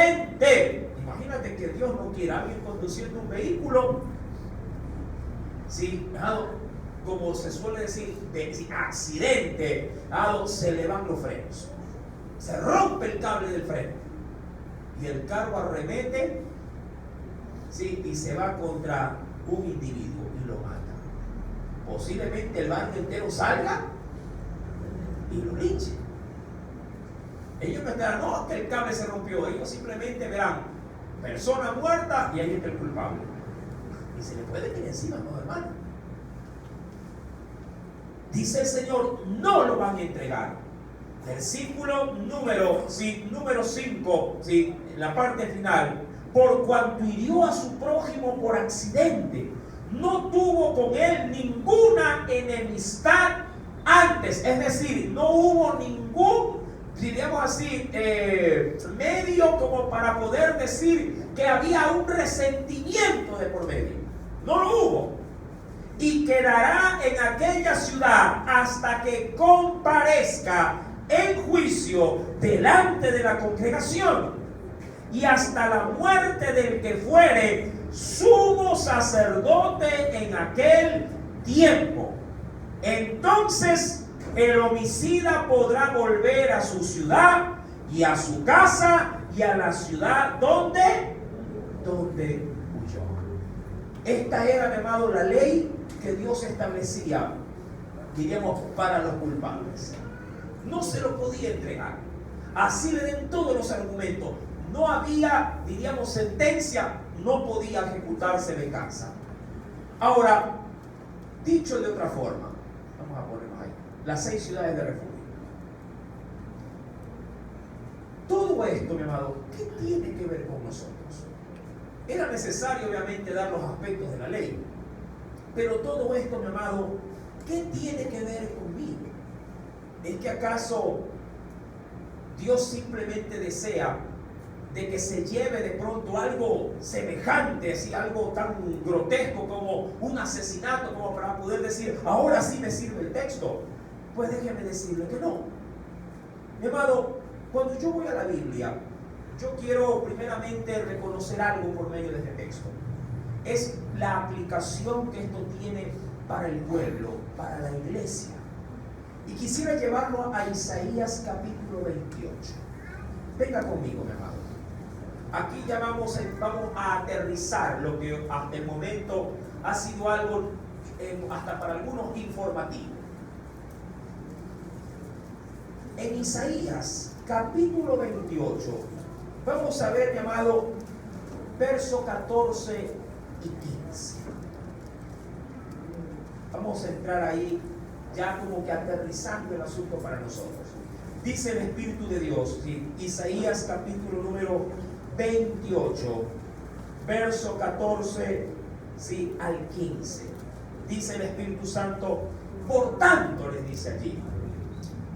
Imagínate que Dios no quiera a alguien conduciendo un vehículo, ¿sí?, como se suele decir, de accidente, se le van los frenos, se rompe el cable del freno y el carro arremete, ¿sí?, y se va contra un individuo y lo mata. Posiblemente el barrio entero salga y lo linche. Ellos no estarán, no, que el cable se rompió. Ellos simplemente verán persona muerta y ahí está el culpable. Y se le puede ir encima, no, hermano. Dice el Señor, no lo van a entregar. Versículo número 5, ¿sí?, la parte final. Por cuanto hirió a su prójimo por accidente, no tuvo con él ninguna enemistad antes, es decir, no hubo ningún, diríamos así, medio como para poder decir que había un resentimiento de por medio. No lo hubo. Y quedará en aquella ciudad hasta que comparezca en juicio delante de la congregación, y hasta la muerte del que fuere sumo sacerdote en aquel tiempo. Entonces el homicida podrá volver a su ciudad y a su casa y a la ciudad donde huyó. Esta era, mi amado, la ley que Dios establecía, diríamos, para los culpables. No se lo podía entregar. Así le den todos los argumentos. No había, diríamos, sentencia, no podía ejecutarse venganza. Ahora, dicho de otra forma, vamos a ponernos ahí, las 6 ciudades de refugio. Todo esto, mi amado, ¿qué tiene que ver con nosotros? Era necesario, obviamente, dar los aspectos de la ley, pero todo esto, mi amado, ¿qué tiene que ver conmigo? ¿Es que acaso Dios simplemente desea de que se lleve de pronto algo semejante, así, algo tan grotesco como un asesinato, como para poder decir, ahora sí me sirve el texto? Pues déjeme decirle que no. Mi amado, cuando yo voy a la Biblia, yo quiero primeramente reconocer algo por medio de este texto. Es la aplicación que esto tiene para el pueblo, para la iglesia. Y quisiera llevarlo a Isaías capítulo 28. Venga conmigo, mi amado. Aquí ya vamos a aterrizar lo que hasta el momento ha sido algo, hasta para algunos, informativo. En Isaías capítulo 28, vamos a ver, mi amado, verso 14 y 15. Vamos a entrar ahí ya como que aterrizando el asunto para nosotros. Dice el Espíritu de Dios, ¿sí? Isaías capítulo número 28, verso 14, ¿sí?, al 15. Dice el Espíritu Santo: por tanto, les dice allí,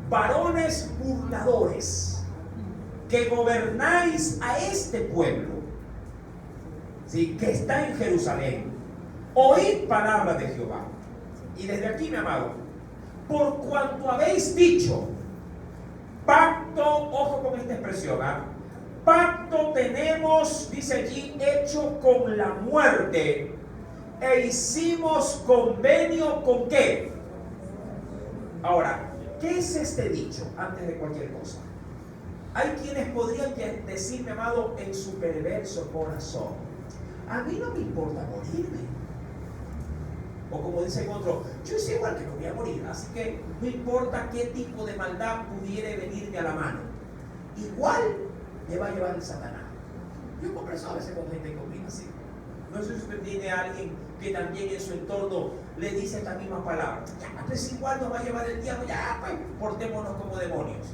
varones burladores, que gobernáis a este pueblo, ¿sí?, que está en Jerusalén, oíd palabra de Jehová. Y desde aquí, mi amado, por cuanto habéis dicho, pacto, ojo con esta expresión, pacto tenemos, dice allí, hecho con la muerte, e hicimos convenio con ¿qué? Ahora, ¿qué es este dicho antes de cualquier cosa? Hay quienes podrían decir, mi amado, en su perverso corazón: a mí no me importa morirme. O como dicen otros, yo sé igual que no voy a morir, así que no importa qué tipo de maldad pudiera venirme a la mano, igual me va a llevar el Satanás. Yo converso a veces con gente conmigo así. No sé si usted tiene a alguien que también en su entorno le dice estas mismas palabras: ya, pues igual nos va a llevar el diablo, ya, pues portémonos como demonios.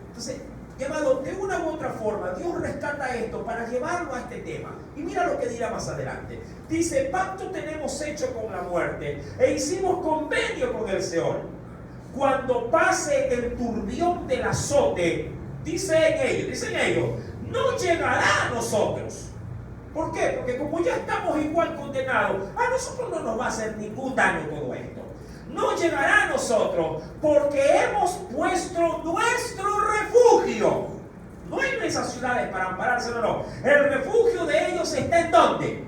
Entonces, llamado, de una u otra forma, Dios rescata esto para llevarlo a este tema. Y mira lo que dirá más adelante. Dice: pacto tenemos hecho con la muerte, e hicimos convenio con el Seol. Cuando pase el turbión del azote, dicen ellos, no llegará a nosotros. ¿Por qué? Porque como ya estamos igual condenados, a nosotros no nos va a hacer ningún daño todo esto. No llegará a nosotros, porque hemos puesto nuestro refugio. No en esas ciudades para ampararse, no. El refugio de ellos está ¿en dónde?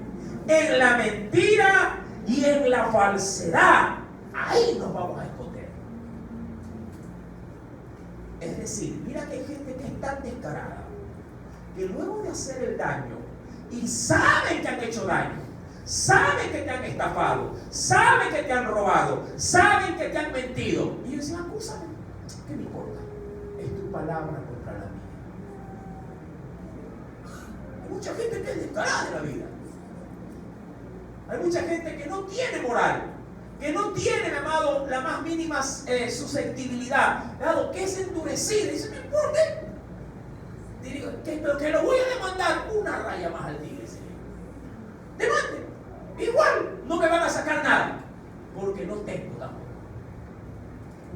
En la mentira y en la falsedad. Ahí nos vamos a esconder. Es decir, mira que hay gente que es tan descarada, que luego de hacer el daño, y saben que han hecho daño, saben que te han estafado, saben que te han robado, saben que te han mentido, y ellos dicen: acúsame, ¿qué me importa? Es tu palabra contra la mía. Hay mucha gente que es descarada de la vida. Hay mucha gente que no tiene moral, que no tiene, amado, la más mínima susceptibilidad, dado que es endurecida. Y dice: me importa, que lo voy a demandar una raya más al tigre, Señor. Demande. Igual no me van a sacar nada, porque no tengo tampoco.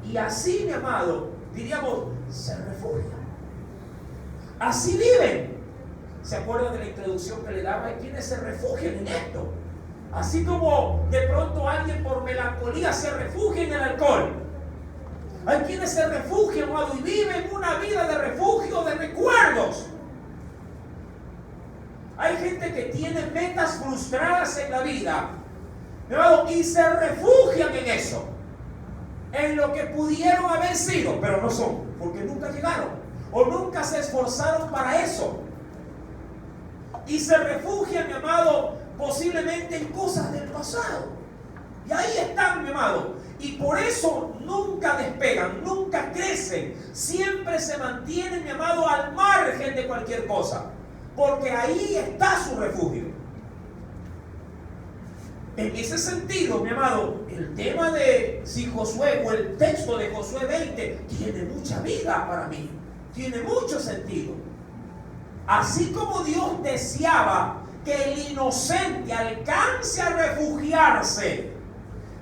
Y así, mi amado, diríamos, se refugian. Así viven. ¿Se acuerdan de la introducción que le daba? Hay quienes se refugian en esto. Así como de pronto alguien por melancolía se refugia en el alcohol. Hay quienes se refugian, amado, y viven una vida de refugio, de recuerdos. Hay gente que tiene metas frustradas en la vida, amado, y se refugian en eso, en lo que pudieron haber sido, pero no son, porque nunca llegaron o nunca se esforzaron para eso. Y se refugian, mi amado, posiblemente en cosas del pasado. Y ahí están, mi amado. Y por eso nunca despegan, nunca crecen. Siempre se mantienen, mi amado, al margen de cualquier cosa. Porque ahí está su refugio. En ese sentido, mi amado, el tema de si Josué o el texto de Josué 20 tiene mucha vida para mí. Tiene mucho sentido. Así como Dios deseaba que el inocente alcance a refugiarse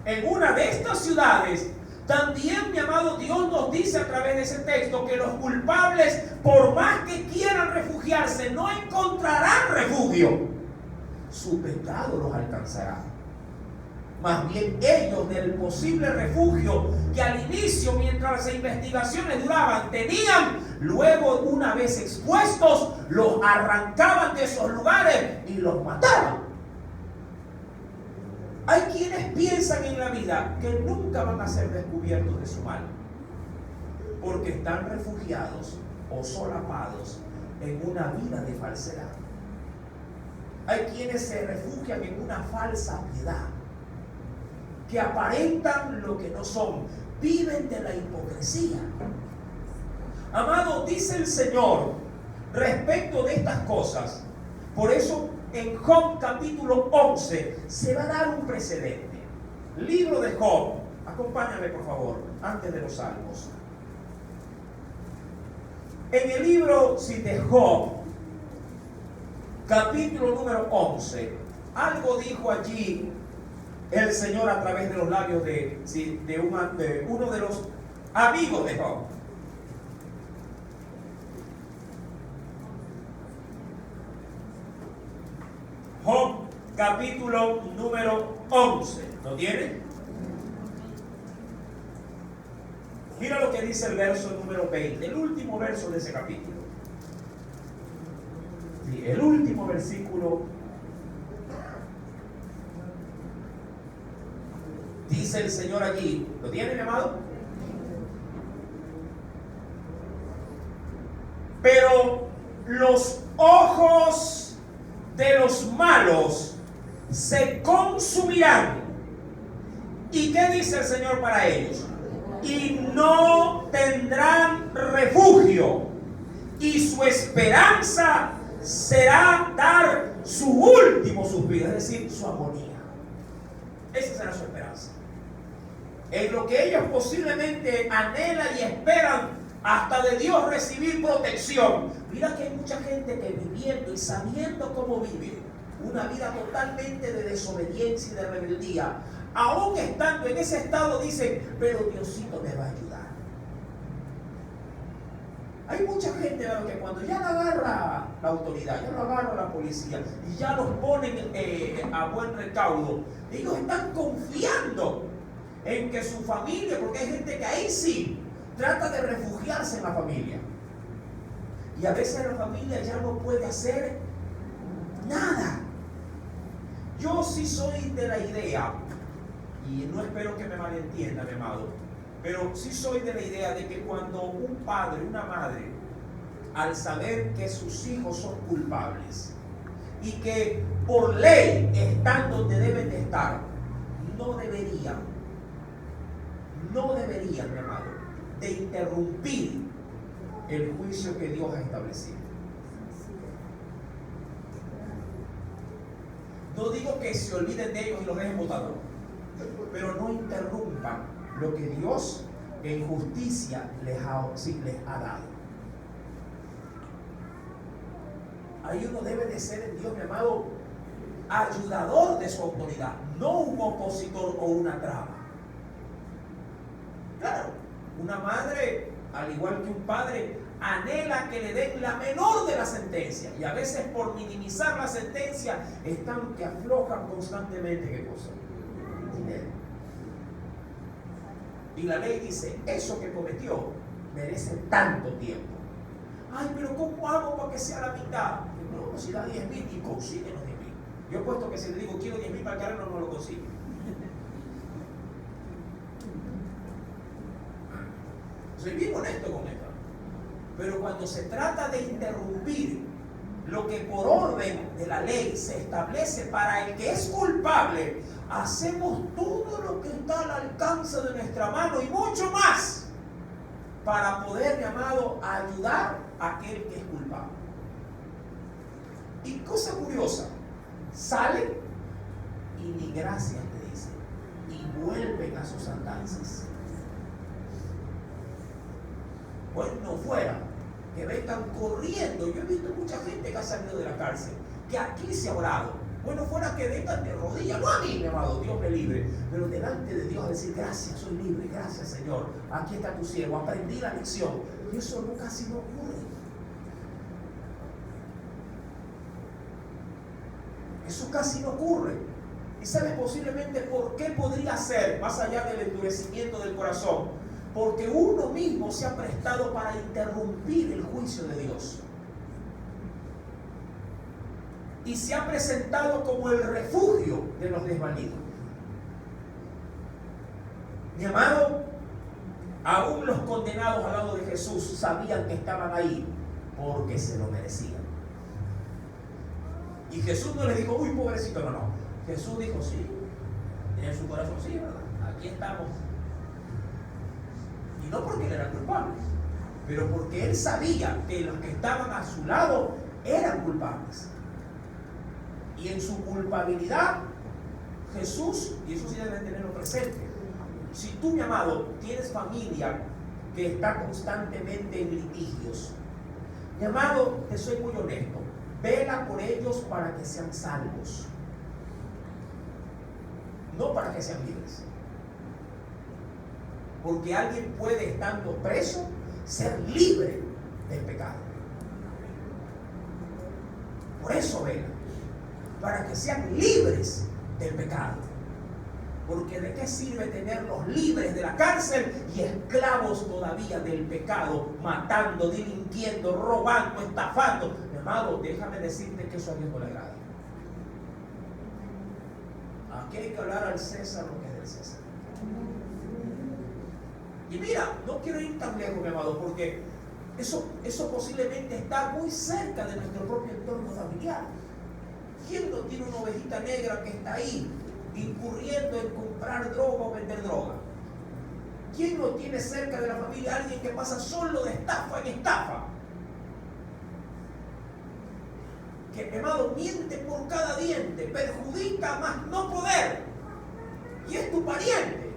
en una de estas ciudades, también, mi amado, Dios nos dice a través de ese texto que los culpables, por más que quieran refugiarse, no encontrarán refugio. Su pecado los alcanzará. Más bien ellos del posible refugio que al inicio, mientras las investigaciones duraban, tenían, luego una vez expuestos, los arrancaban de esos lugares y los mataban. Hay quienes piensan en la vida que nunca van a ser descubiertos de su mal, porque están refugiados o solapados en una vida de falsedad. Hay quienes se refugian en una falsa piedad, que aparentan lo que no son, viven de la hipocresía. Amado, dice el Señor respecto de estas cosas. Por eso en Job capítulo 11 se va a dar un precedente. Libro de Job, acompáñame por favor, antes de los salmos. En el libro de Job, capítulo número 11, algo dijo allí el Señor a través de los labios de uno de los amigos de Job. Job, capítulo número 11. ¿Lo tiene? Mira lo que dice el verso número 20, el último verso de ese capítulo. Sí, el último versículo. Dice el Señor allí, ¿lo tiene, mi amado? Pero los ojos de los malos se consumirán. ¿Y qué dice el Señor para ellos? Y no tendrán refugio, y su esperanza será dar su último suspiro, es decir, su agonía. Esa será su esperanza. En lo que ellos posiblemente anhelan y esperan hasta de Dios recibir protección. Mira que hay mucha gente que viviendo y sabiendo cómo vive una vida totalmente de desobediencia y de rebeldía, aún estando en ese estado dicen, pero Diosito me va a ayudar. Hay mucha gente, ¿no?, que cuando ya la agarra la autoridad, ya lo agarra la policía y ya los ponen a buen recaudo, ellos están confiando en que su familia, porque hay gente que ahí sí trata de refugiarse en la familia, y a veces la familia ya no puede hacer nada. Yo sí soy de la idea, y no espero que me malentienda, mi amado, pero sí soy de la idea de que cuando un padre, una madre, al saber que sus hijos son culpables y que por ley están donde deben de estar, no deberían, mi amado, de interrumpir el juicio que Dios ha establecido. No digo que se olviden de ellos y los dejen botados, pero no interrumpan lo que Dios en justicia les ha dado. Ahí uno debe de ser en Dios, mi amado, ayudador de su autoridad, no un opositor o una traba. Claro, una madre, al igual que un padre, anhela que le den la menor de las sentencias, y a veces por minimizar la sentencia están que aflojan constantemente. ¿Qué cosa? Dinero. Y la ley dice, eso que cometió merece tanto tiempo. Ay, pero ¿cómo hago para que sea la mitad? No, si da 10,000 y consigue los 10,000. Yo he puesto que si le digo quiero 10,000 para el carro, no lo consigo. Soy bien honesto con esto. Pero cuando se trata de interrumpir lo que por orden de la ley se establece para el que es culpable, hacemos todo lo que está al alcance de nuestra mano y mucho más para poder, mi amado, ayudar a aquel que es culpable. Y cosa curiosa, salen y ni gracias te dicen y vuelven a sus andanzas. Bueno, fuera que vengan corriendo. Yo he visto mucha gente que ha salido de la cárcel, que aquí se ha orado. Bueno, fuera que vengan de rodillas, no a mí, mi amado, Dios me libre, pero delante de Dios a decir, gracias, soy libre, gracias, Señor, aquí está tu siervo, aprendí la lección. Y eso casi no ocurre. Eso casi no ocurre. ¿Y sabes posiblemente por qué podría ser, más allá del endurecimiento del corazón? Porque uno mismo se ha prestado para interrumpir el juicio de Dios. Y se ha presentado como el refugio de los desvalidos. Mi amado, aún los condenados al lado de Jesús sabían que estaban ahí porque se lo merecían. Y Jesús no les dijo, uy, pobrecito, no, no. Jesús dijo, sí, en su corazón, sí, ¿verdad? Aquí estamos. Y no porque él era culpable, pero porque él sabía que los que estaban a su lado eran culpables. Y en su culpabilidad, Jesús, y eso sí deben tenerlo presente, si tú, mi amado, tienes familia que está constantemente en litigios, mi amado, te soy muy honesto, vela por ellos para que sean salvos, no para que sean libres. Porque alguien puede, estando preso, ser libre del pecado. Por eso vela, para que sean libres del pecado. Porque ¿de qué sirve tenerlos libres de la cárcel y esclavos todavía del pecado, matando, delinquiendo, robando, estafando? Mi amado, déjame decirte que eso a Dios no le agrada. Aquí hay que hablar al César lo que es del César. Y mira, no quiero ir tan lejos, mi amado, porque eso posiblemente está muy cerca de nuestro propio entorno familiar. ¿Quién no tiene una ovejita negra que está ahí, incurriendo en comprar droga o vender droga? ¿Quién no tiene cerca de la familia alguien que pasa solo de estafa en estafa? Que, mi amado, miente por cada diente, perjudica más no poder, y es tu pariente.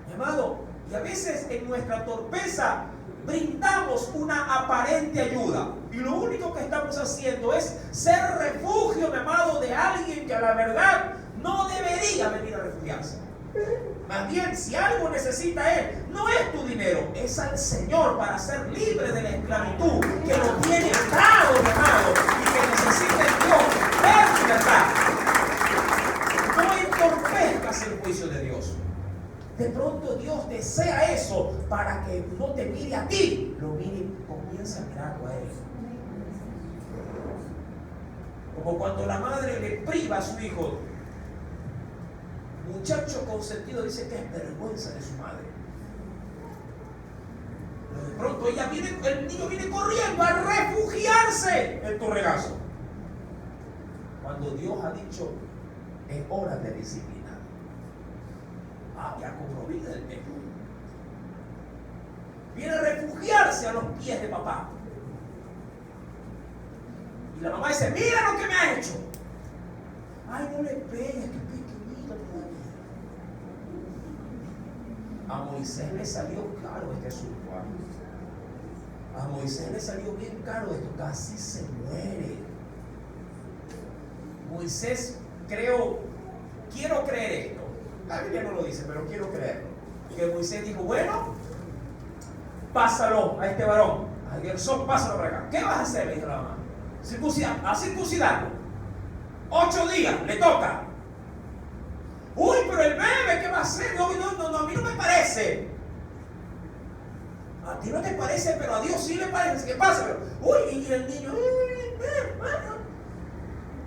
Mi amado, y a veces en nuestra torpeza brindamos una aparente ayuda, y lo único que estamos haciendo es ser refugio, mi amado, de alguien que a la verdad no debería venir a refugiarse. Más bien, si algo necesita él, no es tu dinero, es al Señor para ser libre de la esclavitud que lo tiene atado, mi amado, y que necesita en Dios ver libertad. No entorpezcas el juicio de Dios. De pronto Dios desea eso para que no te mire a ti, lo mire y comienza a mirarlo a él. Como cuando la madre le priva a su hijo. Muchacho consentido dice que es vergüenza de su madre. Pero de pronto el niño viene corriendo a refugiarse en tu regazo. Cuando Dios ha dicho, es hora de disciplina. Ya cobró vida el niño. Viene a refugiarse a los pies de papá. Y la mamá dice, mira lo que me ha hecho. Ay, no le pegues, que pequeñito todavía. A Moisés le salió caro este asunto. A Moisés le salió bien caro esto, casi se muere. Moisés, quiero creer esto. La Biblia no lo dice, pero quiero creerlo. Que Moisés dijo, bueno, pásalo a este varón, a Gersón, pásalo para acá. ¿Qué vas a hacer? Le dijo la mamá. A circuncidarlo. 8 días, le toca. Uy, pero el bebé, ¿qué va a hacer? No, a mí no me parece. A ti no te parece, pero a Dios sí le parece. ¿Qué pasa? Uy, y el niño,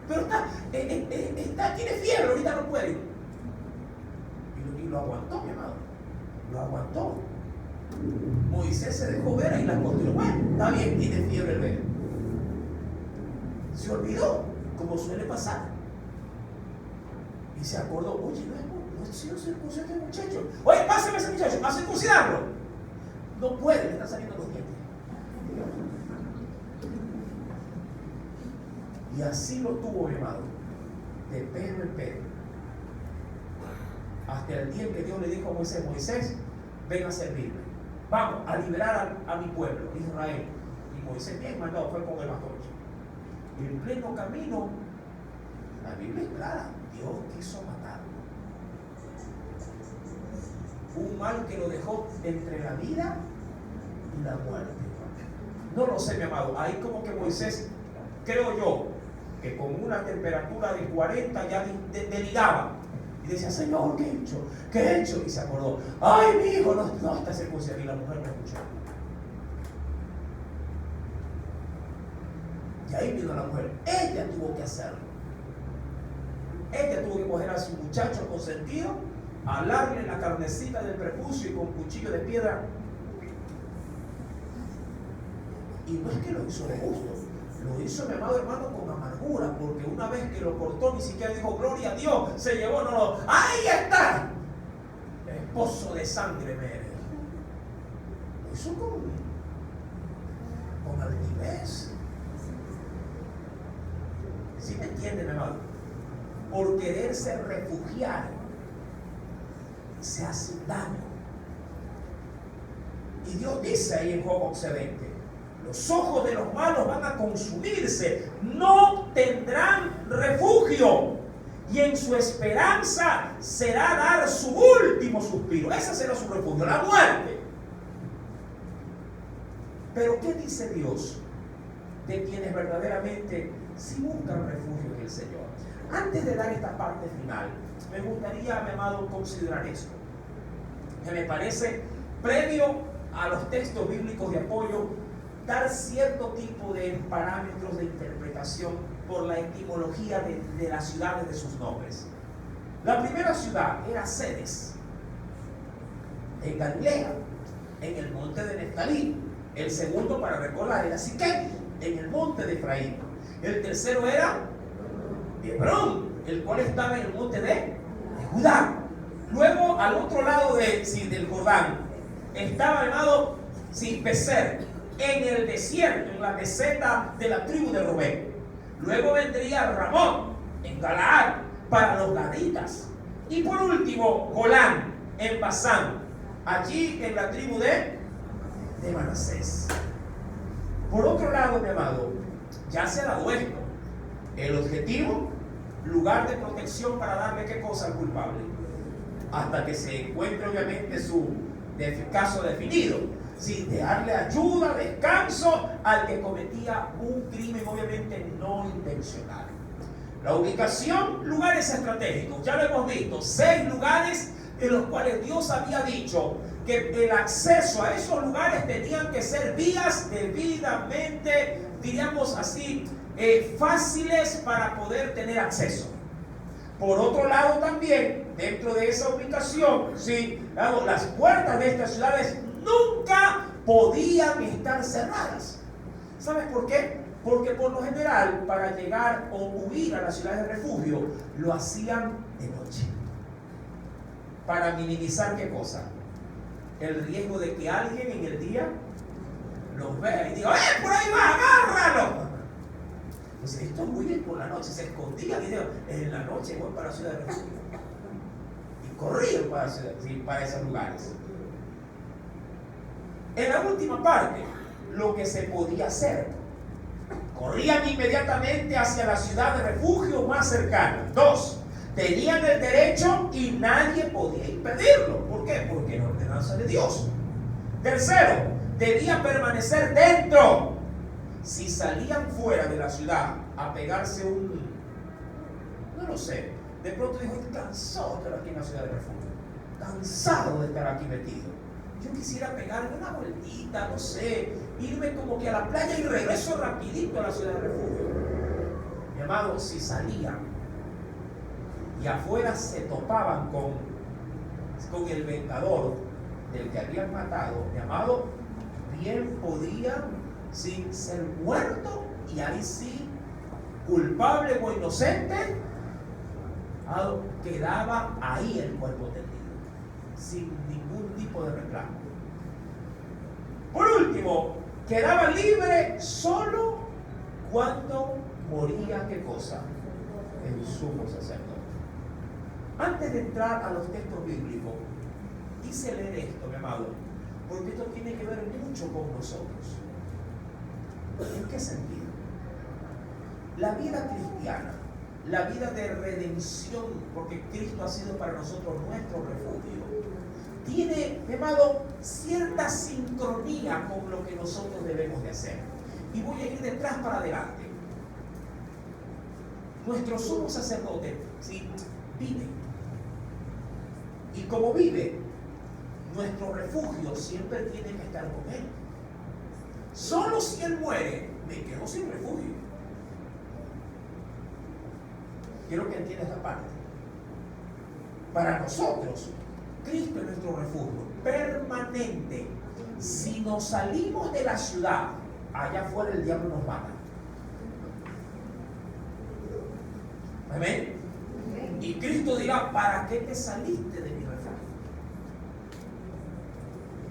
pero tiene fiebre, ahorita no puede. Y lo aguantó, mi amado. Lo aguantó. Moisés se dejó ver ahí la costura. Bueno, está bien, tiene fiebre el bebé. Se olvidó, como suele pasar. Y se acordó, oye, no es circuncidar este muchacho. Oye, pásame a ese muchacho, a circuncidarlo. No puede, le están saliendo los dientes. Y así lo tuvo, mi amado, de pelo en pelo. Hasta el día en que Dios le dijo a Moisés, Moisés, ven a servirme. Vamos a liberar a mi pueblo, Israel. Y Moisés, bien mandado, fue con el bastón. Y en pleno camino, la Biblia es clara, Dios quiso matarlo. Un mal que lo dejó entre la vida y la muerte. No lo sé, mi amado. Ahí como que Moisés, creo yo, que con una temperatura de 40 ya deliraba. Y decía, Señor, ¿qué he hecho? ¿Qué he hecho? Y se acordó, ay, mi hijo no está circuncidado. Y la mujer no escuchó. Y ahí vino la mujer. Ella tuvo que hacerlo. Ella tuvo que coger a su muchacho consentido, alarle la carnecita del prepucio y con cuchillo de piedra. Y no es que lo hizo de gusto, lo hizo, mi amado hermano, con amargura, porque una vez que lo cortó ni siquiera dijo gloria a Dios, se llevó, no, ahí está, esposo de sangre me eres. Lo hizo con altivez. ¿Sí me entiende, mi amado? Por quererse refugiar se hace daño. Y Dios dice ahí en Job 11:20, los ojos de los malos van a consumirse, no tendrán refugio, y en su esperanza será dar su último suspiro. Ese será su refugio, la muerte. Pero ¿qué dice Dios de quienes verdaderamente sí buscan refugio en el Señor? Antes de dar esta parte final, me gustaría, mi amado, considerar esto, que me parece, previo a los textos bíblicos de apoyo, dar cierto tipo de parámetros de interpretación por la etimología de las ciudades de sus nombres. La primera ciudad era Ceres, en Galilea, en el monte de Neftalí. El segundo, para recordar, era Siquem, en el monte de Efraín. El tercero era Hebrón, el cual estaba en el monte de Judá. Luego, al otro lado del Jordán, estaba llamado Becer, en el desierto, en la meseta de la tribu de Rubén. Luego vendría Ramón, en Galaad, para los gaditas. Y por último, Golán, en Basán, allí en la tribu de Manasés. Por otro lado, mi amado, ya se ha dado esto. El objetivo, lugar de protección para darle qué cosa al culpable, hasta que se encuentre obviamente su caso definido. Sin darle ayuda, descanso al que cometía un crimen obviamente no intencional. La ubicación, lugares estratégicos. Ya lo hemos visto, 6 lugares en los cuales Dios había dicho que el acceso a esos lugares tenían que ser vías debidamente, diríamos así, fáciles para poder tener acceso. Por otro lado también, dentro de esa ubicación, sí, las puertas de estas ciudades nunca podían estar cerradas. ¿Sabes por qué? Porque por lo general, para llegar o huir a las ciudades de refugio, lo hacían de noche. Para minimizar ¿qué cosa? El riesgo de que alguien en el día los vea y diga, por ahí va, agárralo. Entonces, esto es muy bien por la noche. Se escondían y dijeron, en la noche voy para la ciudad de refugio. Y corrían para esos lugares. En la última parte, lo que se podía hacer, corrían inmediatamente hacia la ciudad de refugio más cercana. 2, tenían el derecho y nadie podía impedirlo. ¿Por qué? Porque era ordenanza de Dios. 3, debía permanecer dentro. Si salían fuera de la ciudad a pegarse no lo sé, de pronto dijo, estoy cansado de estar aquí en la ciudad de refugio, cansado de estar aquí metido. Yo quisiera pegarme una vueltita, no sé, irme como que a la playa y regreso rapidito a la ciudad de refugio. Mi amado, si salían y afuera se topaban con el vengador del que habían matado, mi amado, bien podían ser muerto, y ahí sí, culpable o inocente, quedaba ahí el cuerpo tendido, sin ningún tipo de reclamo. Por último, quedaba libre solo cuando moría ¿qué cosa? El sumo sacerdote. Antes de entrar a los textos bíblicos, quise leer esto, mi amado, porque esto tiene que ver mucho con nosotros. ¿En qué sentido? La vida cristiana, la vida de redención, porque Cristo ha sido para nosotros nuestro refugio, tiene, mi amado, cierta sincronía con lo que nosotros debemos de hacer. Y voy a ir de atrás para adelante. nuestro sumo sacerdote, ¿sí?, vive. Y como vive, nuestro refugio siempre tiene que estar con Él. Solo si Él muere, me quedo sin refugio. Quiero que entiendas esta parte. Para nosotros, Cristo es nuestro refugio permanente. Si nos salimos de la ciudad, allá afuera el diablo nos mata. Amén. Y Cristo dirá, ¿para qué te saliste de mi refugio?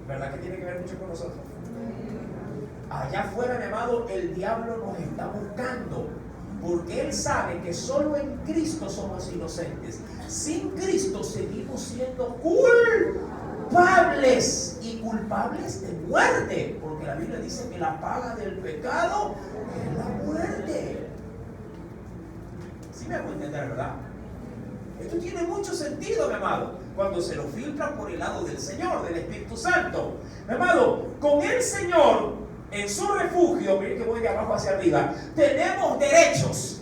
¿Verdad que tiene que ver mucho con nosotros? Allá afuera, mi amado, el diablo nos está buscando, porque él sabe que solo en Cristo somos inocentes. Sin Cristo seguimos siendo culpables, y culpables de muerte, porque la Biblia dice que la paga del pecado es la muerte. ¿Sí me hago entender, verdad? Esto tiene mucho sentido, mi amado, cuando se lo filtra por el lado del Señor, del Espíritu Santo. Mi amado, con el Señor en su refugio, miren que voy de abajo hacia arriba, tenemos derechos.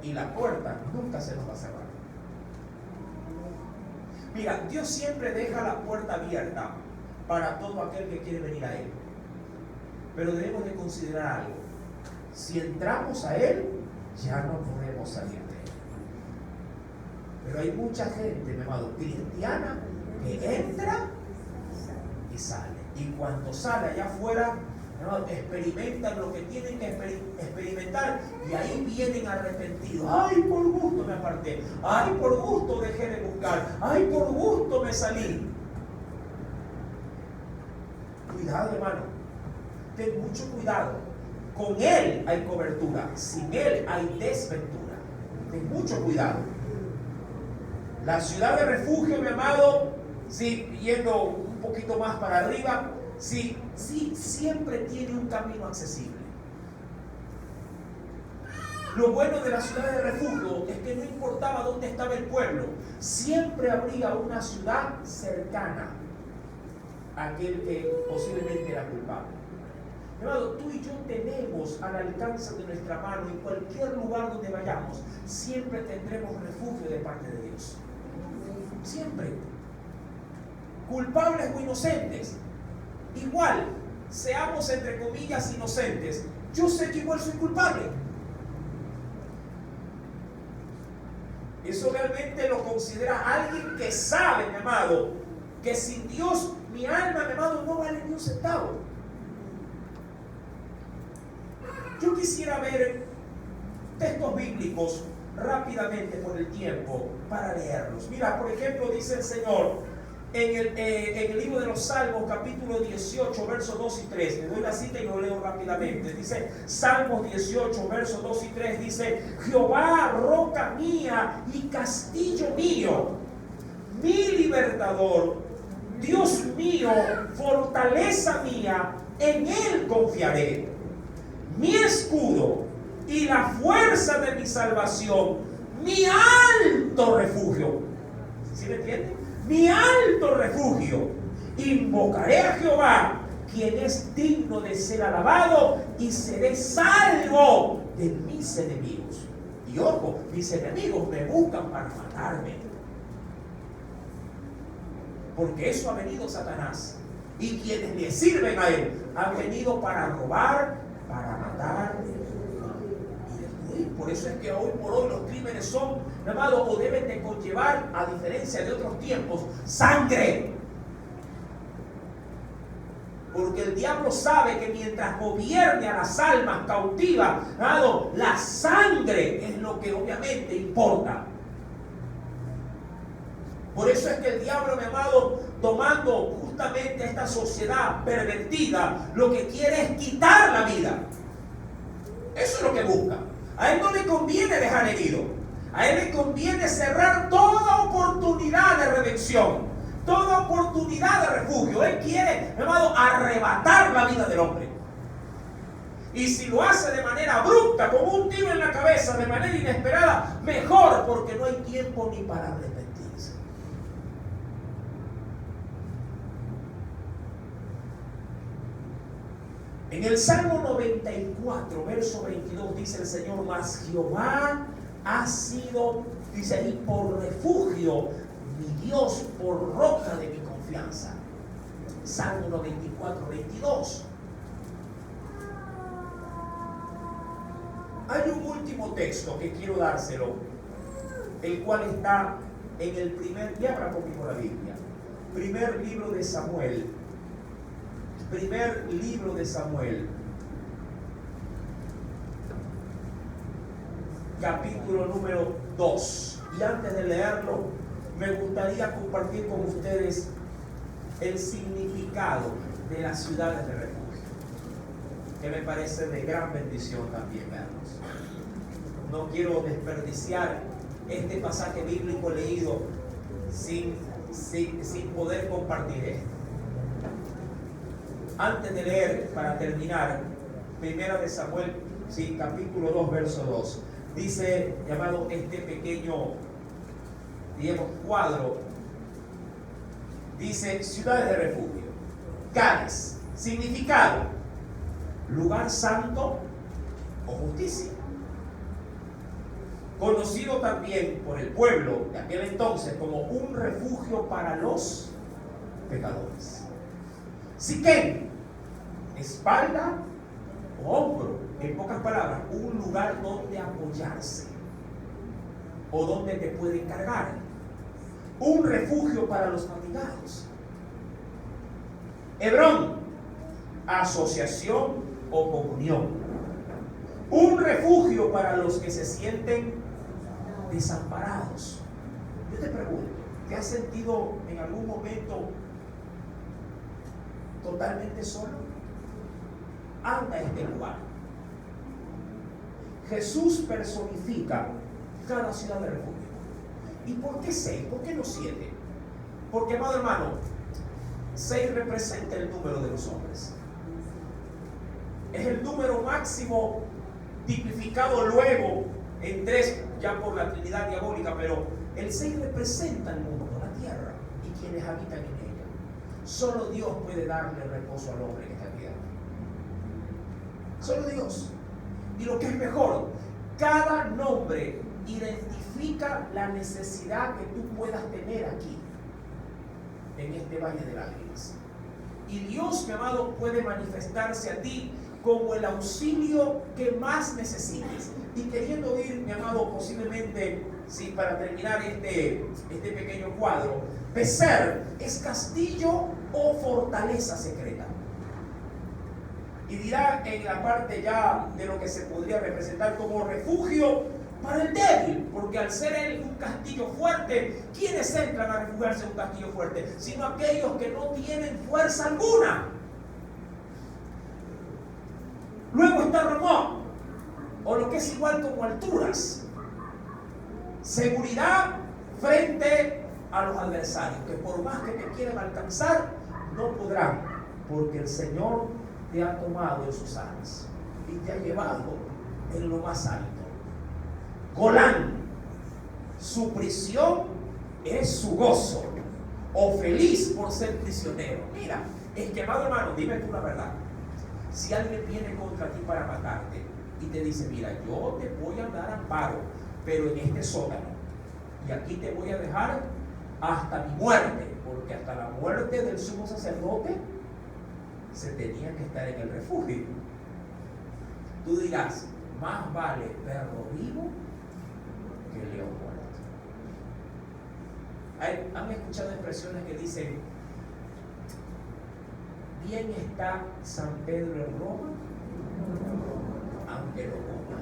Y la puerta nunca se nos va a cerrar. Mira, Dios siempre deja la puerta abierta para todo aquel que quiere venir a Él. Pero debemos de considerar algo. Si entramos a Él, ya no podemos salir de Él. Pero hay mucha gente, mi amado, cristiana, que entra y sale. Y cuando sale allá afuera, experimentan lo que tienen que experimentar, y ahí vienen arrepentidos. Ay, por gusto me aparté. Ay, por gusto dejé de buscar. Ay, por gusto me salí. Cuidado, hermano. Ten mucho cuidado. Con Él hay cobertura. Sin Él hay desventura. Ten mucho cuidado. La ciudad de refugio, mi amado, sí, yendo un poquito más para arriba, sí, siempre tiene un camino accesible. Lo bueno de la ciudad de refugio es que no importaba dónde estaba el pueblo, siempre habría una ciudad cercana a aquel que posiblemente era culpable. Mi amado, tú y yo tenemos al alcance de nuestra mano, en cualquier lugar donde vayamos, siempre tendremos refugio de parte de Dios. Siempre. Culpables o inocentes, igual, seamos entre comillas inocentes, yo sé que igual soy culpable. Eso realmente lo considera alguien que sabe, mi amado, que sin Dios mi alma, mi amado, no vale ni un centavo. Yo quisiera ver textos bíblicos rápidamente por el tiempo para leerlos. Mira, por ejemplo, dice el Señor en el libro de los Salmos, capítulo 18, versos 2 y 3. Le doy la cita y lo leo rápidamente. Dice, Salmos 18, versos 2 y 3, dice: Jehová, roca mía y castillo mío, mi libertador, Dios mío, fortaleza mía, en Él confiaré, mi escudo y la fuerza de mi salvación, mi alto refugio. ¿Sí me entienden? Mi alto refugio. Invocaré a Jehová, quien es digno de ser alabado, y seré salvo de mis enemigos. Y ojo, mis enemigos me buscan para matarme, porque eso ha venido Satanás. Y quienes le sirven a él han venido para robar, para matar y destruir. Por eso es que hoy por hoy los crímenes son, amado, o deben de conllevar, a diferencia de otros tiempos, sangre. Porque el diablo sabe que mientras gobierne a las almas cautivas, amado, la sangre es lo que obviamente importa. Por eso es que el diablo, mi amado, tomando justamente esta sociedad pervertida, lo que quiere es quitar la vida. Eso es lo que busca. A él no le conviene dejar herido. A él le conviene cerrar toda oportunidad de redención, toda oportunidad de refugio. Él quiere, mi amado, arrebatar la vida del hombre. Y si lo hace de manera abrupta, como un tiro en la cabeza, de manera inesperada, mejor, porque no hay tiempo ni para arrepentirse. En el Salmo 94, verso 22, dice el Señor: mas Jehová ha sido, dice ahí, por refugio, mi Dios, por roca de mi confianza. Salmo 94, 22. Hay un último texto que quiero dárselo, el cual está en el primer, y abra conmigo la Biblia, primer libro de Samuel, capítulo número 2. Y antes de leerlo, me gustaría compartir con ustedes el significado de las ciudades de refugio, que me parece de gran bendición también, hermanos. No quiero desperdiciar este pasaje bíblico leído sin poder compartir esto. Antes de leer, para terminar, primera de Samuel, sí, capítulo 2, verso 2. Dice, llamado este pequeño, digamos, cuadro, dice: ciudades de refugio, Cades, significado: lugar santo o justicia. Conocido también por el pueblo de aquel entonces como un refugio para los pecadores. Siquem, espalda o hombro. En pocas palabras, un lugar donde apoyarse o donde te pueden cargar. Un refugio para los fatigados. Hebrón, asociación o comunión. Un refugio para los que se sienten desamparados. Yo te pregunto, ¿te has sentido en algún momento totalmente solo? Anda a este lugar. Jesús personifica cada ciudad de refugio. ¿Y por qué 6? ¿Por qué no 7? Porque, amado hermano, 6 representa el número de los hombres. Es el número máximo tipificado luego en 3 ya por la Trinidad diabólica, pero el 6 representa el mundo, la tierra y quienes habitan en ella. Solo Dios puede darle reposo al hombre en esta tierra. Solo Dios. Y lo que es mejor, cada nombre identifica la necesidad que tú puedas tener aquí, en este valle de lágrimas. Y Dios, mi amado, puede manifestarse a ti como el auxilio que más necesites. Y queriendo ir, mi amado, posiblemente, sí, para terminar este pequeño cuadro, Becer es castillo o fortaleza secreta. Y dirá en la parte ya de lo que se podría representar como refugio para el débil, porque al ser él un castillo fuerte, ¿quiénes entran a refugiarse en un castillo fuerte? Sino aquellos que no tienen fuerza alguna. Luego está Ramón, o lo que es igual como alturas. Seguridad frente a los adversarios, que por más que te quieran alcanzar, no podrán, porque el Señor te ha tomado en sus alas y te ha llevado en lo más alto. Golán, su prisión es su gozo, o feliz por ser prisionero. Mira, es que, amado hermano, dime tú la verdad. Si alguien viene contra ti para matarte y te dice: mira, yo te voy a dar amparo, pero en este sótano, y aquí te voy a dejar hasta mi muerte, porque hasta la muerte del sumo sacerdote se tenía que estar en el refugio. Tú dirás: más vale perro vivo que león muerto. ¿Han escuchado expresiones que dicen: bien está San Pedro en Roma, aunque lo coma?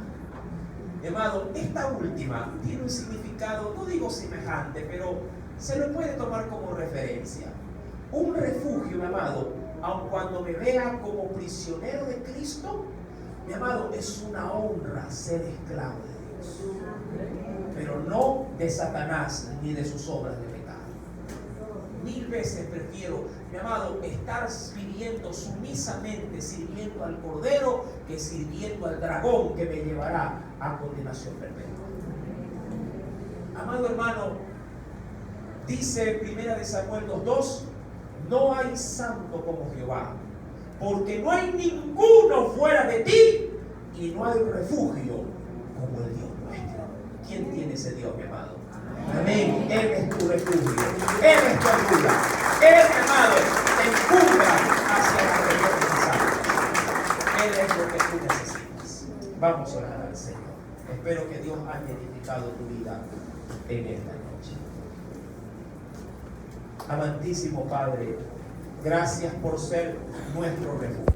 Amado, esta última tiene un significado, no digo semejante, pero se lo puede tomar como referencia. Un refugio, mi amado, aun cuando me vea como prisionero de Cristo, mi amado, es una honra ser esclavo de Dios, pero no de Satanás ni de sus obras de pecado. 1000 veces prefiero, mi amado, estar viviendo sumisamente, sirviendo al Cordero, que sirviendo al dragón que me llevará a condenación perpetua. Amado hermano, dice 1 Samuel 2:2: no hay santo como Jehová, porque no hay ninguno fuera de ti y no hay refugio como el Dios nuestro. ¿Quién tiene ese Dios, mi amado? Amén. Él es tu refugio, Él es tu ayuda, Él, mi amado, te empuja hacia la Él es lo que tú necesitas. Vamos a orar al Señor. Espero que Dios haya edificado tu vida en esta noche. Amantísimo Padre, gracias por ser nuestro refugio.